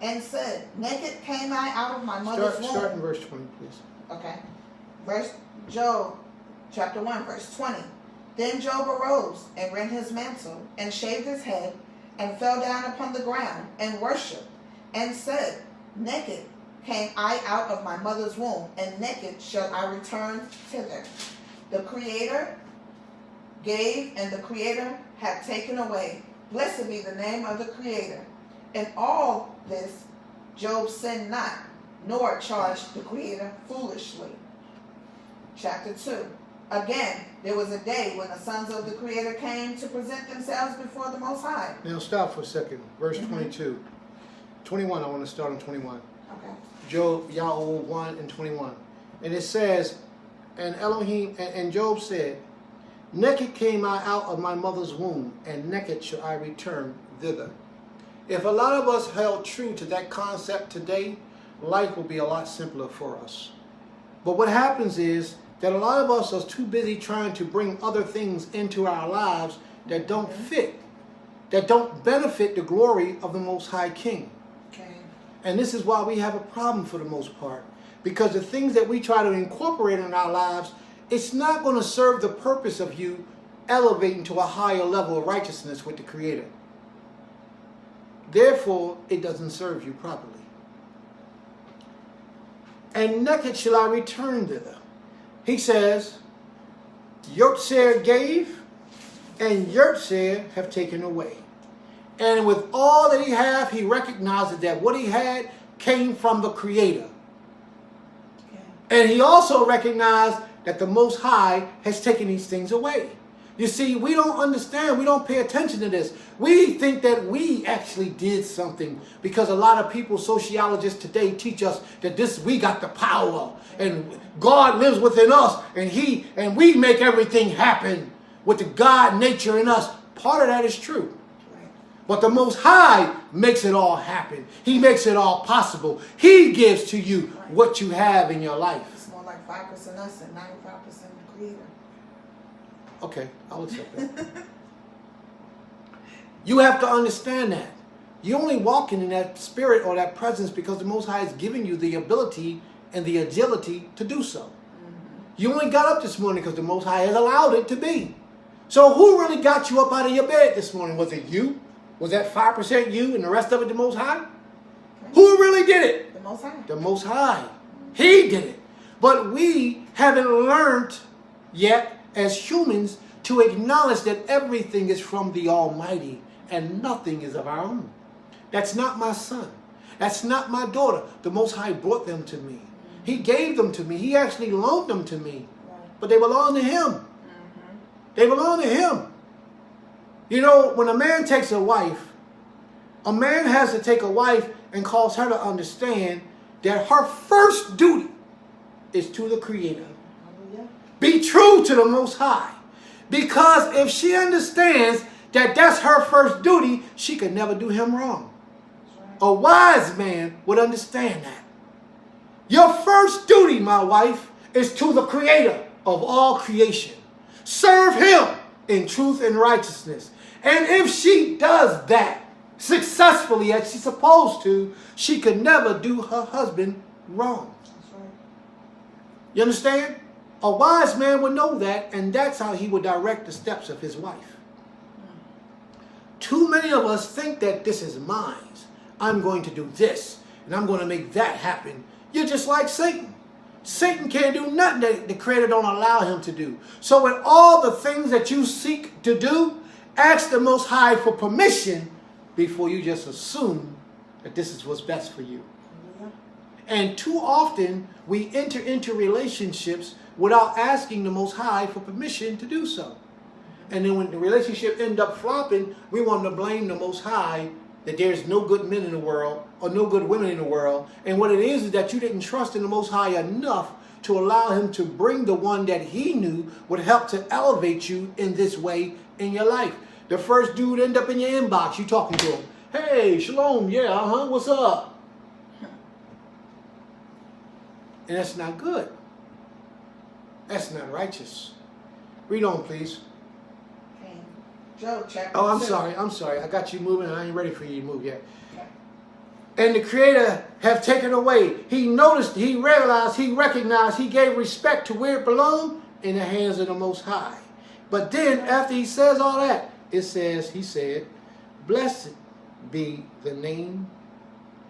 And said, naked came I out of my mother's womb. Start in verse 20, please. Okay. Job, chapter 1, verse 20. Then Job arose and rent his mantle and shaved his head and fell down upon the ground and worshipped and said, naked came I out of my mother's womb, and naked shall I return thither. The Creator gave, and the Creator hath taken away. Blessed be the name of the Creator. In all this Job sinned not, nor charged the Creator foolishly. Chapter 2. Again, there was a day when the sons of the Creator came to present themselves before the Most High. Now stop for a second. Verse 22. 21, I want to start on 21. Okay. Job, Yahweh 1 and 21. And it says, and Elohim, and Job said, naked came I out of my mother's womb, and naked shall I return thither. If a lot of us held true to that concept today, life will be a lot simpler for us. But what happens is that a lot of us are too busy trying to bring other things into our lives that don't fit, that don't benefit the glory of the Most High King. Okay. And this is why we have a problem for the most part. Because the things that we try to incorporate in our lives, it's not going to serve the purpose of you elevating to a higher level of righteousness with the Creator. Therefore, it doesn't serve you properly. And naked shall I return thither. He says, Yotzer gave, and Yotzer have taken away. And with all that he had, he recognizes that what he had came from the Creator. Okay. And he also recognized that the Most High has taken these things away. You see, we don't understand, we don't pay attention to this. We think that we actually did something because a lot of people, sociologists today, teach us that we got the power and God lives within us and we make everything happen with the God nature in us. Part of that is true. Right. But the Most High makes it all happen. He makes it all possible. He gives to you what you have in your life. It's more like 5% us and 95% the Creator. Okay, I'll accept that. You have to understand that. You're only walking in that spirit or that presence because the Most High has given you the ability and the agility to do so. You only got up this morning because the Most High has allowed it to be. So who really got you up out of your bed this morning? Was it you? Was that 5% you and the rest of it the Most High? Okay. Who really did it? The Most High. The Most High. He did it. But we haven't learned yet as humans to acknowledge that everything is from the Almighty and nothing is of our own. That's not my son. That's not my daughter. The Most High brought them to me. He gave them to me. He actually loaned them to me. But they belong to Him. They belong to Him. You know, when a man takes a wife, a man has to take a wife and cause her to understand that her first duty is to the Creator. Be true to the Most High. Because if she understands that that's her first duty, she could never do him wrong. A wise man would understand that. Your first duty, my wife, is to the Creator of all creation. Serve Him in truth and righteousness. And if she does that successfully as she's supposed to, she could never do her husband wrong. That's right. You understand? A wise man would know that, and that's how he would direct the steps of his wife. Too many of us think that this is mine. I'm going to do this, and I'm going to make that happen. You're just like Satan. Satan can't do nothing that the Creator don't allow him to do. So in all the things that you seek to do, ask the Most High for permission before you just assume that this is what's best for you. And too often, we enter into relationships without asking the Most High for permission to do so. And then when the relationship ends up flopping, we want to blame the Most High that there's no good men in the world or no good women in the world. And what it is that you didn't trust in the Most High enough to allow him to bring the one that he knew would help to elevate you in this way in your life. The first dude end up in your inbox, you talking to him. Hey, shalom, yeah, what's up? And that's not good. That's not righteous. Read on, please. Okay. Job chapter Oh, I'm 6. sorry. I got you moving and I ain't ready for you to move yet. Okay. And the Creator have taken away. He noticed, he realized, he recognized, he gave respect to where it belonged, in the hands of the Most High. But then after he says all that, it says, he said, blessed be the name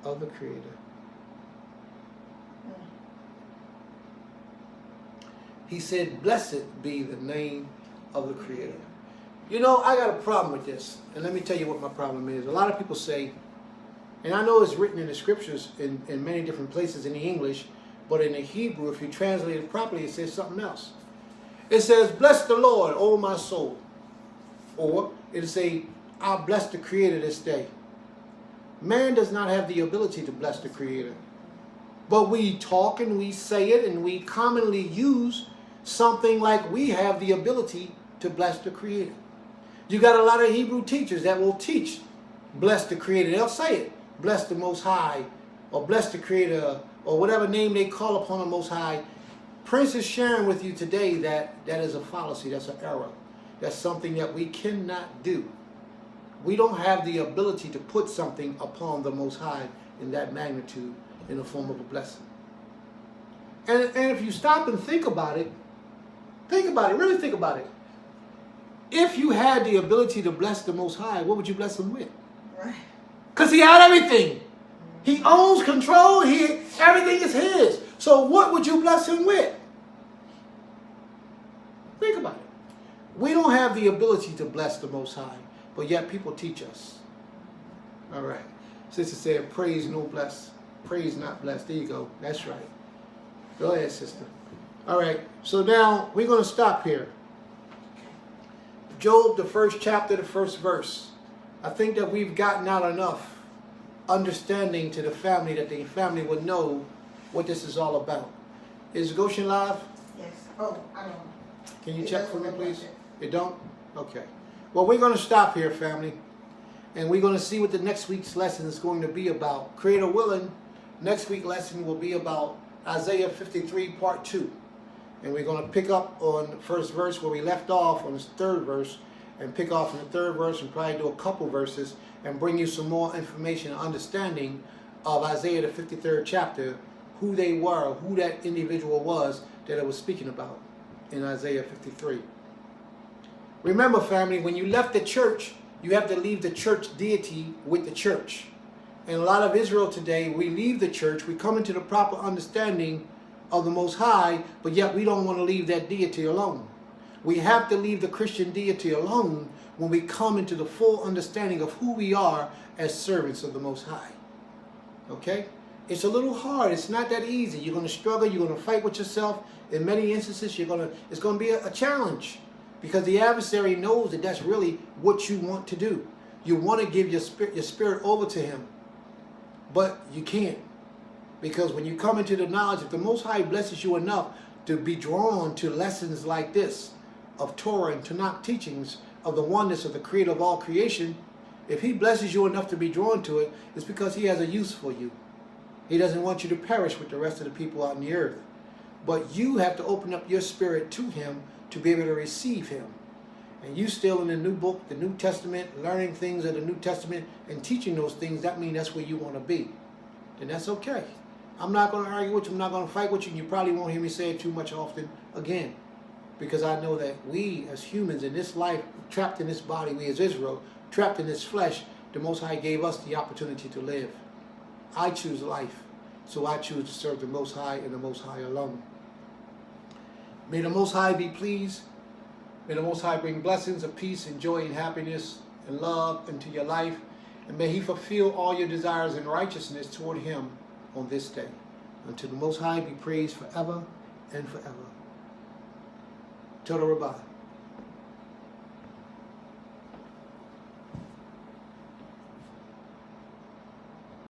of the Creator. He said, blessed be the name of the Creator. You know, I got a problem with this. And let me tell you what my problem is. A lot of people say, and I know it's written in the scriptures in many different places in the English, but in the Hebrew, if you translate it properly, it says something else. It says, bless the Lord, O my soul. Or it'll say, I'll bless the Creator this day. Man does not have the ability to bless the Creator. But we talk and we say it and we commonly use something like we have the ability to bless the Creator. You got a lot of Hebrew teachers that will teach, bless the Creator. They'll say it, bless the Most High, or bless the Creator, or whatever name they call upon the Most High. Prince is sharing with you today that that is a fallacy, that's an error. That's something that we cannot do. We don't have the ability to put something upon the Most High in that magnitude in the form of a blessing. And if you stop and think about it, really think about it. If you had the ability to bless the Most High, what would you bless him with? Right. Because he had everything. He owns control. Everything is his. So what would you bless him with? Think about it. We don't have the ability to bless the Most High, but yet people teach us. All right. Sister said, praise no bless. Praise not bless. There you go. That's right. Go ahead, sister. All right. So now we're going to stop here. Job, the first chapter, the first verse. I think that we've gotten out enough understanding to the family that the family would know what this is all about. Is Goshen live? Yes. Oh, I don't know. Can you It check for doesn't me, look like please? it. It don't? Okay. Well, we're going to stop here, family. And we're going to see what the next week's lesson is going to be about. Creator willing, next week's lesson will be about Isaiah 53, part 2. And we're going to pick up on the first verse where we left off on the third verse, and pick off in the third verse and probably do a couple verses and bring you some more information and understanding of Isaiah the 53rd chapter, who they were, who that individual was that it was speaking about in Isaiah 53. Remember, family, when you left the church, you have to leave the church deity with the church. And a lot of Israel today, we leave the church, we come into the proper understanding of the Most High, but yet we don't want to leave that deity alone. We have to leave the Christian deity alone when we come into the full understanding of who we are as servants of the Most High. Okay? It's a little hard. It's not that easy. You're going to struggle. You're going to fight with yourself. In many instances, it's going to be a challenge, because the adversary knows that that's really what you want to do. You want to give your spirit over to him, but you can't. Because when you come into the knowledge, if the Most High blesses you enough to be drawn to lessons like this, of Torah and Tanakh teachings, of the oneness of the Creator of all creation, if he blesses you enough to be drawn to it, it's because he has a use for you. He doesn't want you to perish with the rest of the people out in the earth. But you have to open up your spirit to him to be able to receive him. And you still in the new book, the New Testament, learning things of the New Testament and teaching those things, that means that's where you want to be. And that's okay. I'm not going to argue with you. I'm not going to fight with you. You probably won't hear me say it too much often again. Because I know that we as humans in this life, trapped in this body, we as Israel, trapped in this flesh, the Most High gave us the opportunity to live. I choose life. So I choose to serve the Most High and the Most High alone. May the Most High be pleased. May the Most High bring blessings of peace and joy and happiness and love into your life. And may He fulfill all your desires in righteousness toward Him on this day. Until the Most High be praised forever and forever. Toda Rabbah.